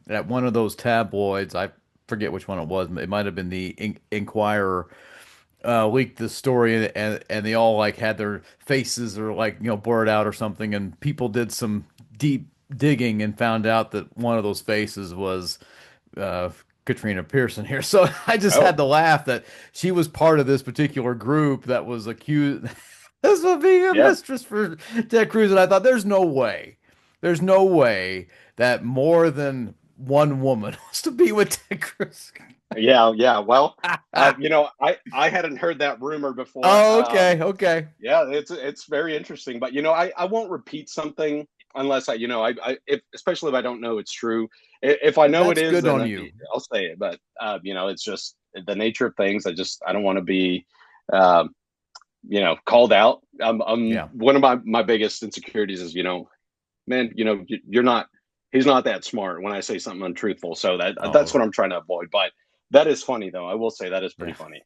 at one of those tabloids. I forget which one it was. It might have been the Inquirer. Leaked this story, and they all like had their faces or like blurred out or something, and people did some deep digging and found out that one of those faces was Katrina Pearson here. So I just had Oh, to laugh that she was part of this particular group that was accused this of being a yeah. mistress for Ted Cruz, and I thought there's no way that more than one woman wants to be with Ted Cruz. Yeah. Well, I hadn't heard that rumor before. Oh, okay, okay. Yeah, it's very interesting. But I won't repeat something unless if especially if I don't know it's true. If I know it That's is, good then on you. I'll say it. But it's just the nature of things. I don't want to be um, called out. Yeah. One of my biggest insecurities is man, you're not. He's not that smart when I say something untruthful. So that's Oh, what I'm trying to avoid. But that is funny though. I will say that is pretty yeah. funny.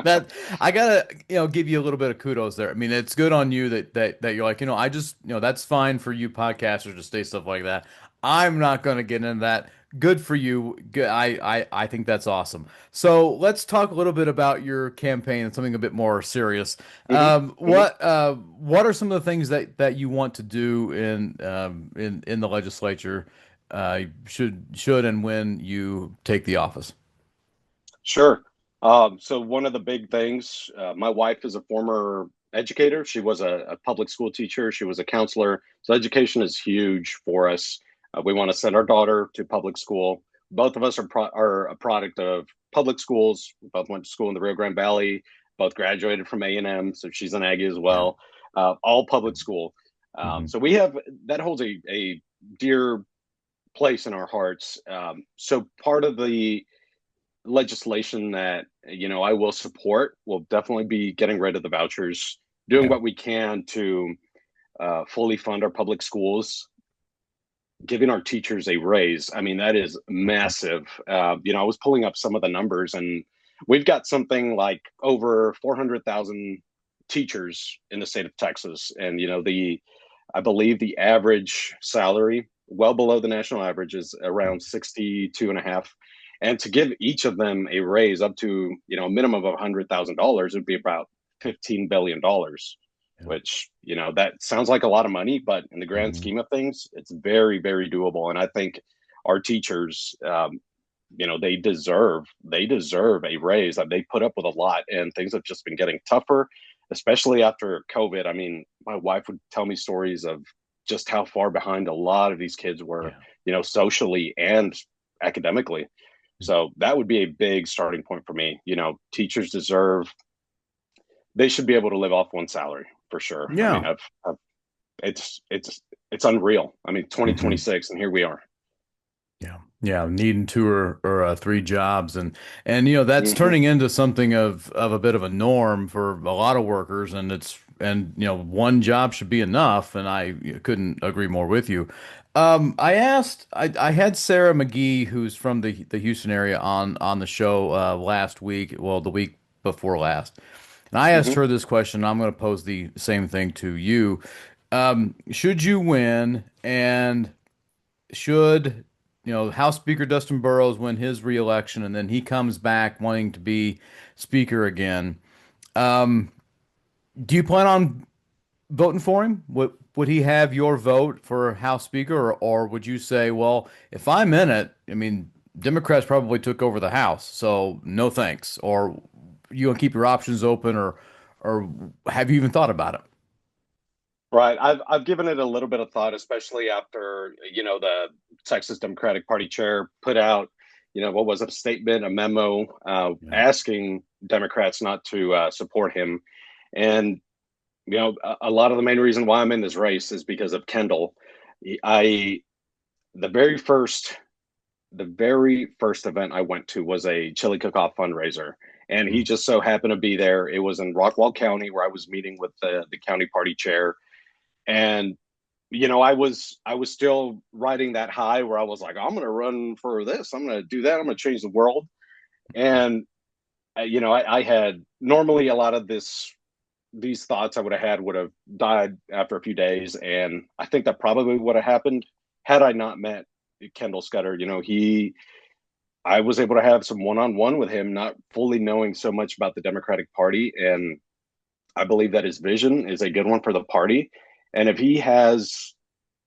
That I gotta, give you a little bit of kudos there. I mean, it's good on you that you're like, I just, that's fine for you podcasters to say stuff like that. I'm not gonna get into that. Good for you. Good. I think that's awesome. So let's talk a little bit about your campaign and something a bit more serious. Hmm. Hmm. What are some of the things that you want to do in the legislature? Should and when you take the office? Sure. So one of the big things, my wife is a former educator. She was a public school teacher. She was a counselor. So education is huge for us. We want to send our daughter to public school. Both of us are a product of public schools. We both went to school in the Rio Grande Valley. Both graduated from A&M, so she's an Aggie as Yeah. well. All public school. Hmm. So that holds a dear place in our hearts. So part of the legislation that I will support will definitely be getting rid of the vouchers, doing Yeah. what we can to fully fund our public schools, giving our teachers a raise. I mean, that is massive. I was pulling up some of the numbers, and we've got something like over 400,000 teachers in the state of Texas, and I believe the average salary, well below the national average, is around 62 and a half. And to give each of them a raise up to, a minimum of $100,000 would be about $15 billion, Yeah. which, that sounds like a lot of money, but in the grand Mhm. scheme of things, it's very, very doable. And I think our teachers, they deserve a raise. That they put up with a lot, and things have just been getting tougher, especially after COVID. I mean, my wife would tell me stories of just how far behind a lot of these kids were, Yeah. socially and academically. So that would be a big starting point for me. Teachers deserve, they should be able to live off one salary for sure. I mean, Yeah. I've it's unreal. I mean, Mhm. 2026, and here we are. Yeah, yeah, needing two or three jobs, and that's Hmm. turning into something of a bit of a norm for a lot of workers, and one job should be enough, and I couldn't agree more with you. I had Sarah McGee, who's from the Houston area, on the show last week, well, the week before last, and I asked Hmm. her this question. I'm going to pose the same thing to you. Should you win, and should House Speaker Dustin Burrows win his reelection and then he comes back wanting to be Speaker again, um, do you plan on voting for him? Would he have your vote for House Speaker, or would you say, well, if I'm in it, I mean, Democrats probably took over the House, so no thanks, or you gonna keep your options open, or have you even thought about it? Right. I've given it a little bit of thought, especially after, the Texas Democratic Party chair put out, what was a statement, a memo, Yeah. asking Democrats not to support him. And, a lot of the main reason why I'm in this race is because of Kendall. I the very first the very first event I went to was a chili cook-off fundraiser, and he just so happened to be there. It was in Rockwall County, where I was meeting with the county party chair. And I was still riding that high where I was like, I'm going to run for this, I'm going to do that, I'm going to change the world. And I had, normally a lot of these thoughts I would have had would have died after a few days, and I think that probably would have happened had I not met Kendall Scudder. I was able to have some one-on-one with him, not fully knowing so much about the Democratic Party, and I believe that his vision is a good one for the party. And if he has,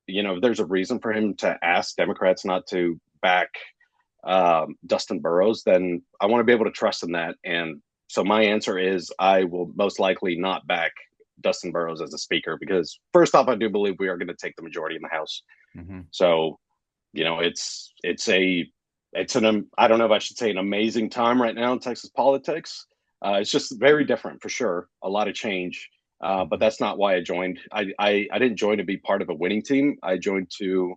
there's a reason for him to ask Democrats not to back Dustin Burrows, then I want to be able to trust in that. And so my answer is I will most likely not back Dustin Burrows as a speaker, because first off, I do believe we are going to take the majority in the House. Hmm. So, it's an I don't know if I should say an amazing time right now in Texas politics. It's just very different for sure, a lot of change. But Hmm. that's not why I joined. I didn't join to be part of a winning team. I joined to,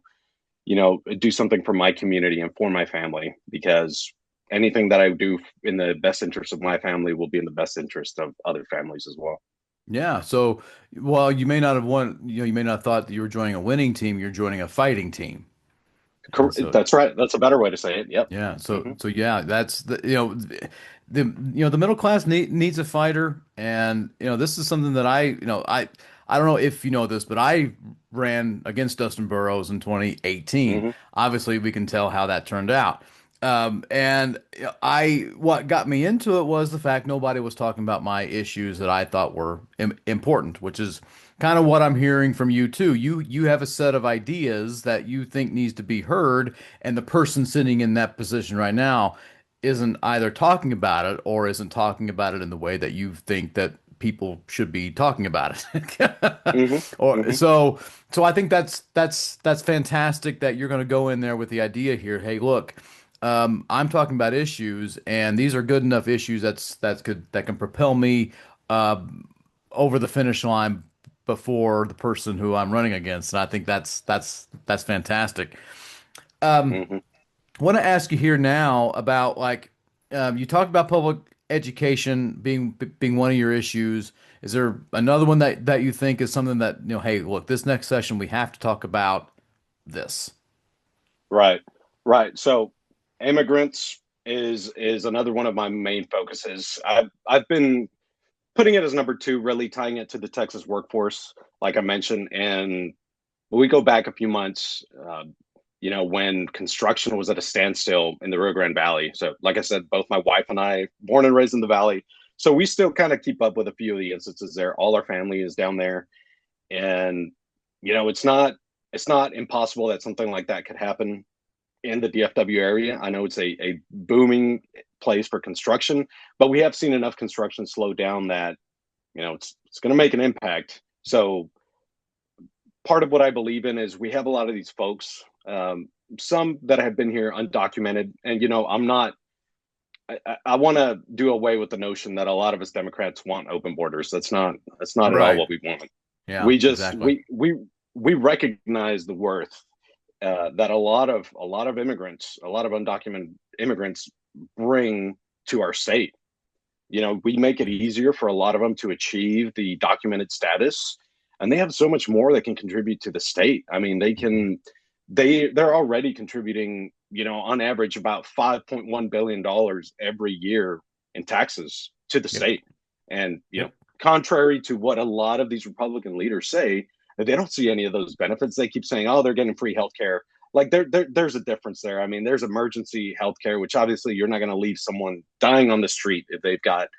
do something for my community and for my family, because anything that I do in the best interest of my family will be in the best interest of other families as well. Yeah. So, while you may not have won, you may not have thought that you were joining a winning team, you're joining a fighting team. And so, That's right. That's a better way to say it. Yep. yeah. Hmm. So yeah, that's the middle class needs a fighter, and this is something that I don't know if you know this, but I ran against Dustin Burrows in 2018. Hmm. Obviously, we can tell how that turned out. And what got me into it was the fact nobody was talking about my issues that I thought were important, which is kind of what I'm hearing from you too. You have a set of ideas that you think needs to be heard, and the person sitting in that position right now isn't either talking about it or isn't talking about it in the way that you think that people should be talking about it. Hmm. Or Hmm. so I think that's fantastic that you're going to go in there with the idea here. Hey, look, I'm talking about issues, and these are good enough issues that can propel me uh, over the finish line before the person who I'm running against. And I think that's fantastic. Hmm. I want to ask you here now about like you talked about public education being one of your issues. Is there another one that you think is something that, hey, look, this next session we have to talk about this. Right. Right. So immigrants is another one of my main focuses. I've been putting it as number two, really tying it to the Texas workforce, like I mentioned. And we go back a few months, when construction was at a standstill in the Rio Grande Valley. So, like I said, both my wife and I, born and raised in the valley, So we still kind of keep up with a few of the instances there. All our family is down there, and it's not impossible that something like that could happen in the DFW area. I know it's a booming place for construction, but we have seen enough construction slow down that it's going to make an impact. So part of what I believe in is we have a lot of these folks, some that have been here undocumented, and I'm not. I want to do away with the notion that a lot of us Democrats want open borders. That's not at all Right. what we want. Yeah, We just exactly. we recognize the worth that a lot of immigrants, a lot of undocumented immigrants bring to our state. We make it easier for a lot of them to achieve the documented status, and they have so much more that can contribute to the state. I mean, Mhm. they're already contributing, on average about $5.1 billion every year in taxes to the Yep. state. And, Yep. contrary to what a lot of these Republican leaders say, they don't see any of those benefits. They keep saying, "Oh, they're getting free health care." Like there's a difference there. I mean, there's emergency health care, which obviously you're not going to leave someone dying on the street if they've got,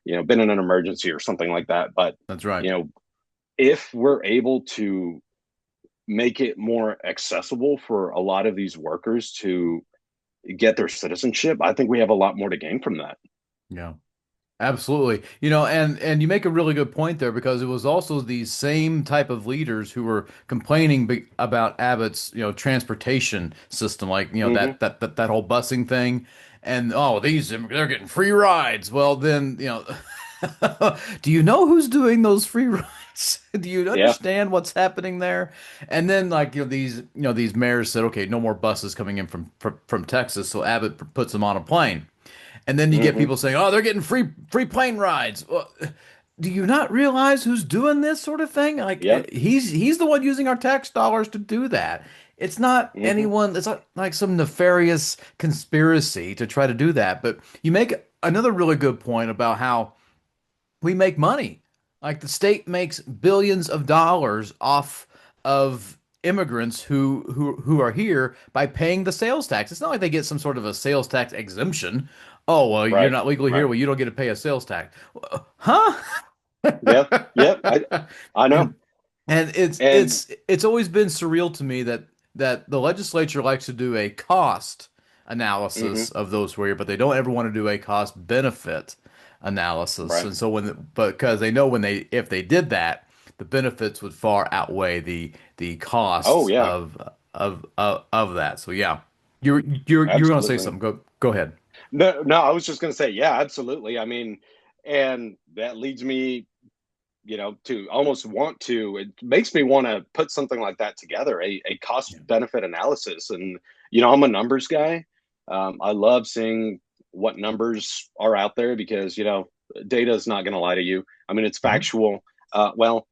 been in an emergency or something like that. But, That's right. you know, if we're able to make it more accessible for a lot of these workers to get their citizenship, I think we have a lot more to gain from that. Yeah. Absolutely. And you make a really good point there because it was also these same type of leaders who were complaining about Abbott's, transportation system, like, Hmm. that whole busing thing. And oh, they're getting free rides. Well, then, do you know who's doing those free rides? Do you Yeah. understand what's happening there? And then like, these mayors said, okay, no more buses coming in from Texas, so Abbott puts them on a plane. And then you get Hmm. people saying, "Oh, they're getting free plane rides." Well, do you not realize who's doing this sort of thing? Like Yep. he's the one using our tax dollars to do that. It's not Hmm. anyone. It's not like some nefarious conspiracy to try to do that. But you make another really good point about how we make money. Like the state makes billions of dollars off of immigrants who are here by paying the sales tax. It's not like they get some sort of a sales tax exemption. Oh, well, you're Right. not legally here. Right. Well, you don't get to pay a sales tax. Huh? Yep. Yep. I know. And and it's And it's it's always been surreal to me that the legislature likes to do a cost hmm analysis of those who are here, but they don't ever want to do a cost benefit analysis. right. And so but because they know if they did that, the benefits would far outweigh the Oh costs yeah. of that. So yeah, you're gonna say Absolutely. something. Go ahead. No, no, I was just going to say, yeah, absolutely. I mean, and that leads me, to almost want to, it makes me want to put something like that together, a cost Yeah. benefit analysis. And, I'm a numbers guy. I love seeing what numbers are out there because, data is not going to lie to you. I mean, it's Mhm. factual. Well,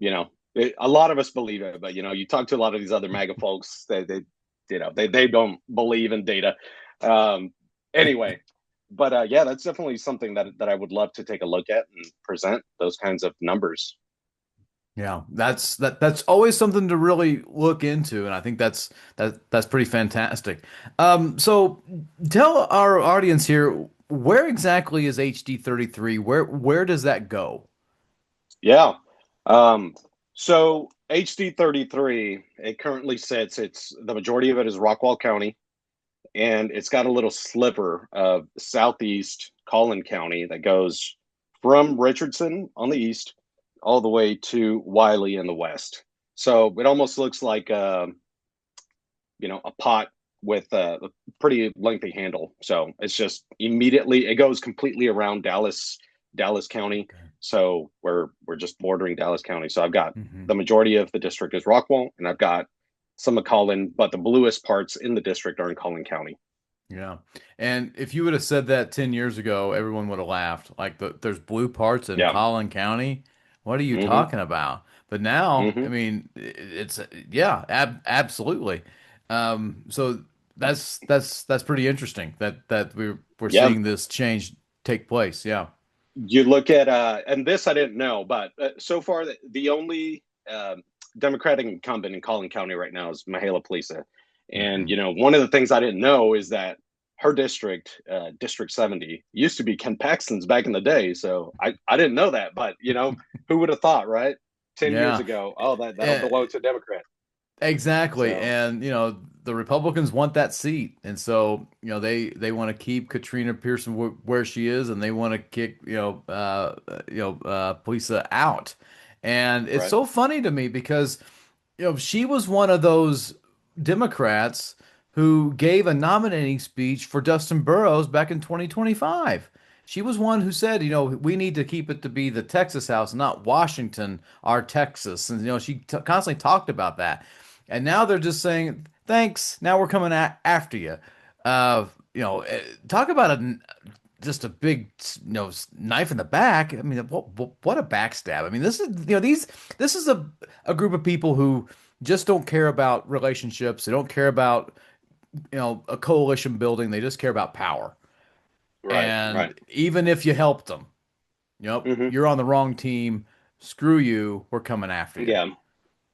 a lot of us believe it, but, you talk to a lot of these other MAGA folks, they don't believe in data. Um, anyway, but yeah, that's definitely something that I would love to take a look at and present those kinds of numbers. Yeah, that's always something to really look into, and I think that's pretty fantastic. So tell our audience here, where exactly is HD33? Where does that go? Yeah. Um, so HD33, it currently sits, it's the majority of it is Rockwall County, and it's got a little sliver of southeast Collin County that goes from Richardson on the east all the way to Wiley in the west. So it almost looks like a pot with a pretty lengthy handle. So it's just immediately it goes completely around Dallas County. Okay. So we're just bordering Dallas County. So I've got Hmm. the majority of the district is Rockwall, and I've got some of Collin, but the bluest parts in the district are in Collin County. Yeah. And if you would have said that 10 years ago, everyone would have laughed. Like there's blue parts in Yeah. Collin County. What are you Hmm. talking about? But now, I Hmm. mean, it's yeah, absolutely. So that's pretty interesting that we're Yeah. seeing this change take place. Yeah. You look at and this I didn't know, but so far the only Democratic incumbent in Collin County right now is Mihaela Palisa. And Hmm. one of the things I didn't know is that her district, District 70, used to be Ken Paxton's back in the day. So I didn't know that, but who would have thought, right? 10 years Yeah. ago, oh, that'll Eh, belong to a Democrat. exactly. So, And, the Republicans want that seat. And so, they want to keep Katrina Pearson where she is, and they want to kick, Polisa out. And it's right. so funny to me because, she was one of those Democrats who gave a nominating speech for Dustin Burrows back in 2025. She was one who said, we need to keep it to be the Texas House, not Washington, our Texas. And, she constantly talked about that. And now they're just saying, thanks. Now we're coming after you. Talk about just a big, knife in the back. I mean, what a backstab. I mean, this is a group of people who just don't care about relationships. They don't care about, a coalition building. They just care about power. Right. And Right. even if you helped them, Hmm. you're on the wrong team. Screw you. We're coming after you. Yeah.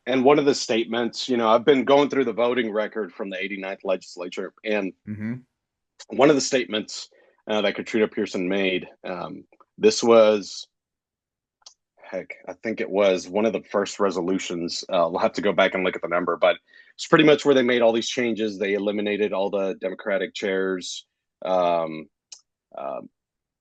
And one of the statements, I've been going through the voting record from the 89th legislature, and Hmm. one of the statements that Katrina Pearson made, this was, heck, I think it was one of the first resolutions. We'll have to go back and look at the number, but it's pretty much where they made all these changes. They eliminated all the Democratic chairs. Um, um,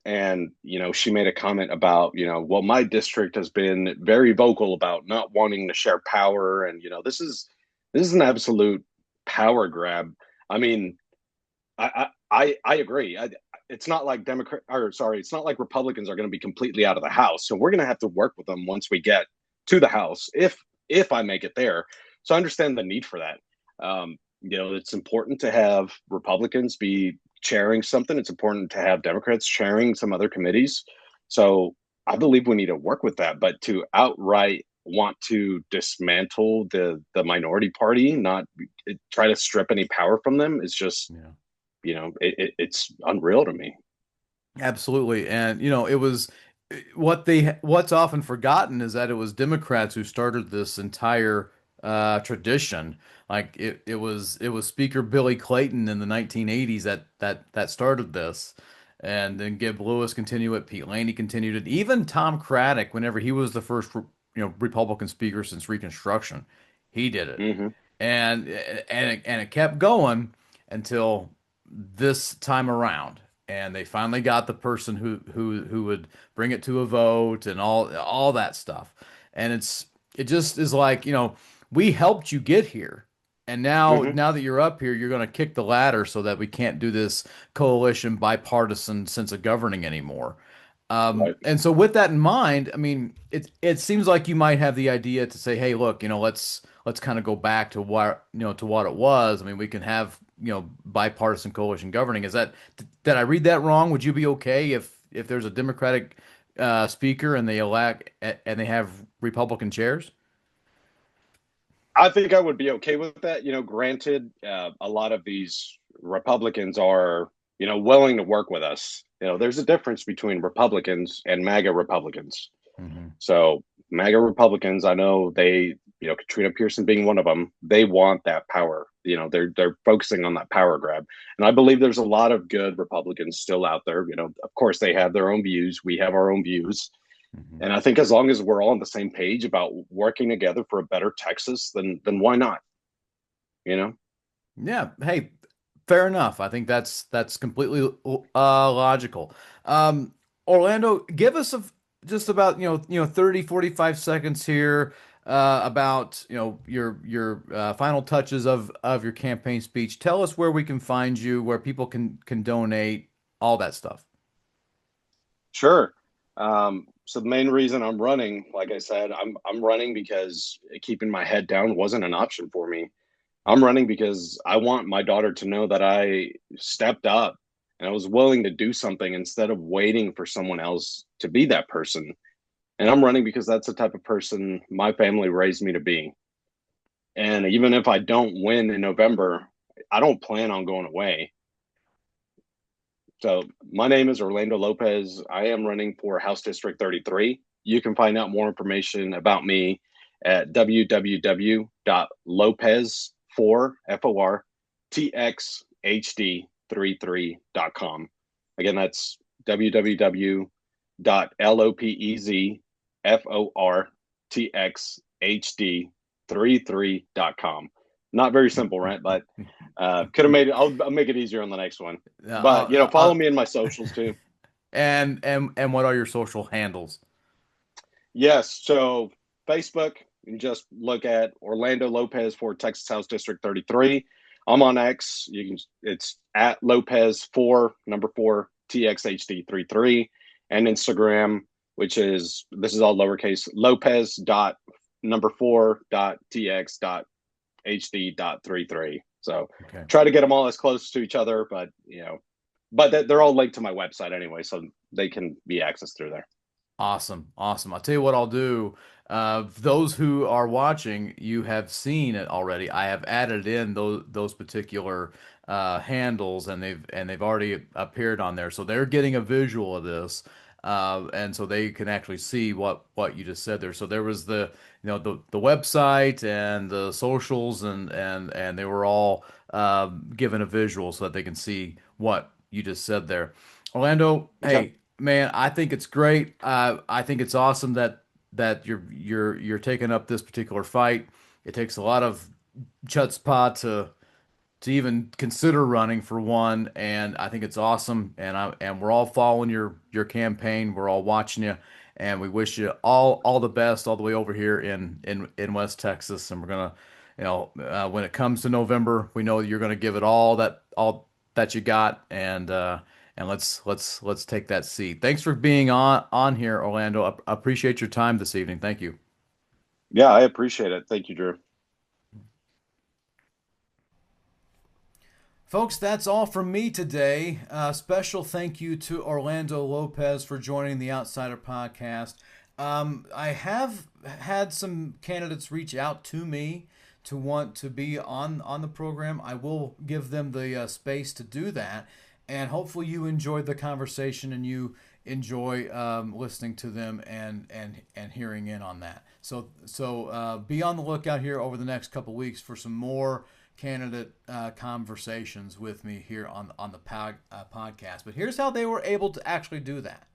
and she made a comment about, well, my district has been very vocal about not wanting to share power, and this is an absolute power grab. I mean, I agree. It's not like it's not like Republicans are going to be completely out of the House, so we're going to have to work with them once we get to the House, if I make it there. So I understand the need for that. It's important to have Republicans be chairing something. It's important to have Democrats chairing some other committees. So I believe we need to work with that. But to outright want to dismantle the minority party, not try to strip any power from them, is just Yeah. it's unreal to me. Absolutely. And, it was what's often forgotten is that it was Democrats who started this entire tradition. Like it was Speaker Billy Clayton in the 1980s that started this. And then Gib Lewis continued it, Pete Laney continued it, even Tom Craddock, whenever he was the first Republican speaker since Reconstruction, he did it. Hmm. And it kept going until this time around, and they finally got the person who would bring it to a vote and all that stuff. And it just is like, we helped you get here, and now Hmm. now that you're up here, you're going to kick the ladder so that we can't do this coalition bipartisan sense of governing anymore. Right. And so with that in mind, I mean, it seems like you might have the idea to say, hey, look, let's kind of go back to what it was. I mean, we can have, bipartisan coalition governing. Did I read that wrong? Would you be okay if there's a Democratic speaker and they elect and they have Republican chairs? I think I would be okay with that. Granted, a lot of these Republicans are, willing to work with us. There's a difference between Republicans and MAGA Republicans. Hmm. So MAGA Republicans, I know they, Katrina Pearson being one of them, they want that power. They're focusing on that power grab, and I believe there's a lot of good Republicans still out there. Of course, they have their own views. We have our own views, Hmm. and I think as long as we're all on the same page about working together for a better Texas, then why not? You know. Yeah. Hey, fair enough. I think that's completely logical. Orlando, give us just about 30 45 seconds here about your final touches of your campaign speech. Tell us where we can find you, where people can donate, all that stuff. Sure. So the main reason I'm running, like I said, I'm running because keeping my head down wasn't an option for me. I'm running because I want my daughter to know that I stepped up and I was willing to do something instead of waiting for someone else to be that person. And I'm running because that's the type of person my family raised me to be. And even if I don't win in November, I don't plan on going away. So my name is Orlando Lopez. I am running for House District 33. You can find out more information about me at www.lopez4 FOR TXHD www.lopezfortexashd33.com. Again, that's www.lopezfortexashd33.com. Not very simple, right? But could have made it. I'll make it easier on the next one. But follow me in my socials too. And what are your social handles? Yes. So Facebook, you just look at Orlando Lopez for Texas House District 33. I'm on X. It's at Lopez 4 TXHD33, and Instagram, which is, this is all lowercase, Lopez dot number 4 dot TX dot HD dot 33. So Okay. try to get them all as close to each other, but they're all linked to my website anyway, so they can be accessed through there. Awesome. Awesome. I'll tell you what I'll do. Those who are watching, you have seen it already. I have added in those particular handles, and they've already appeared on there. So they're getting a visual of this. And so they can actually see what you just said there. So there was the website and the socials, and they were all given a visual so that they can see what you just said there. Orlando, Okay. hey, man, I think it's great. I think it's awesome that you're taking up this particular fight. It takes a lot of chutzpah to even consider running for one, and I think it's awesome. And we're all following your campaign. We're all watching you, and we wish you all the best all the way over here in West Texas. And we're gonna, when it comes to November, we know you're gonna give it all that you got, and let's take that seat. Thanks for being on here, Orlando. I appreciate your time this evening. Thank you. Yeah, I appreciate it. Thank you, Drew. Folks, that's all from me today. Special thank you to Orlando Lopez for joining the Outsider Podcast. I have had some candidates reach out to me to want to be on the program. I will give them the space to do that, and hopefully you enjoyed the conversation and you enjoy listening to them and hearing in on that. So be on the lookout here over the next couple weeks for some more candidate conversations with me here on the podcast. But here's how they were able to actually do that.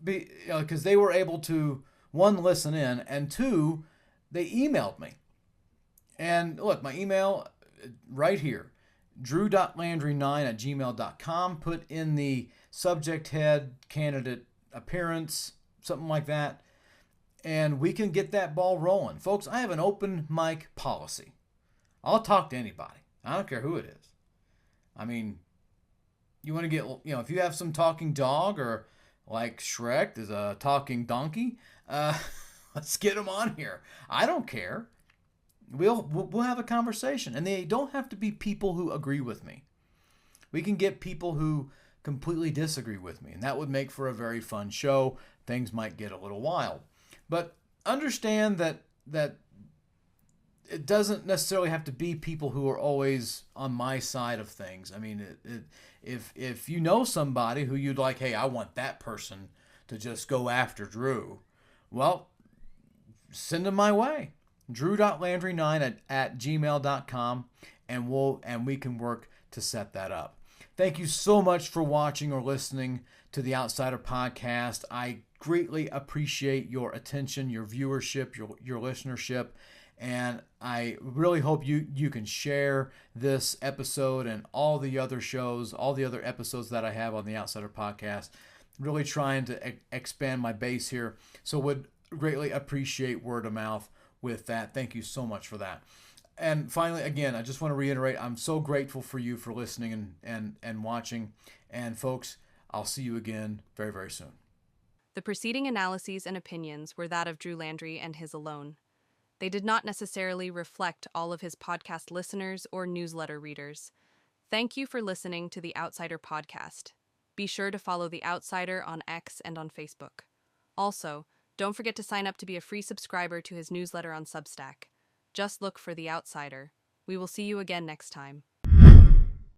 Because they were able to, one, listen in, and two, they emailed me. And look, my email right here, drew.landry9@gmail.com. Put in the subject head candidate appearance, something like that, and we can get that ball rolling. Folks, I have an open mic policy. I'll talk to anybody. I don't care who it is. I mean, you want to get, if you have some talking dog, or like Shrek, there's a talking donkey, let's get them on here. I don't care. We'll have a conversation, and they don't have to be people who agree with me. We can get people who completely disagree with me, and that would make for a very fun show. Things might get a little wild, but understand that it doesn't necessarily have to be people who are always on my side of things. I mean, if you know somebody who you'd like, hey, I want that person to just go after Drew, well, send them my way. drew.landry9@gmail.com, and we can work to set that up. Thank you so much for watching or listening to the Outsider Podcast. I greatly appreciate your attention, your viewership, your listenership. And I really hope you can share this episode and all the other shows, all the other episodes that I have on the Outsider Podcast. Really trying to expand my base here. So would greatly appreciate word of mouth with that. Thank you so much for that. And finally, again, I just want to reiterate, I'm so grateful for you for listening and watching. And folks, I'll see you again very, very soon. The preceding analyses and opinions were that of Drew Landry and his alone. They did not necessarily reflect all of his podcast listeners or newsletter readers. Thank you for listening to the Outsider Podcast. Be sure to follow The Outsider on X and on Facebook. Also, don't forget to sign up to be a free subscriber to his newsletter on Substack. Just look for The Outsider. We will see you again next time.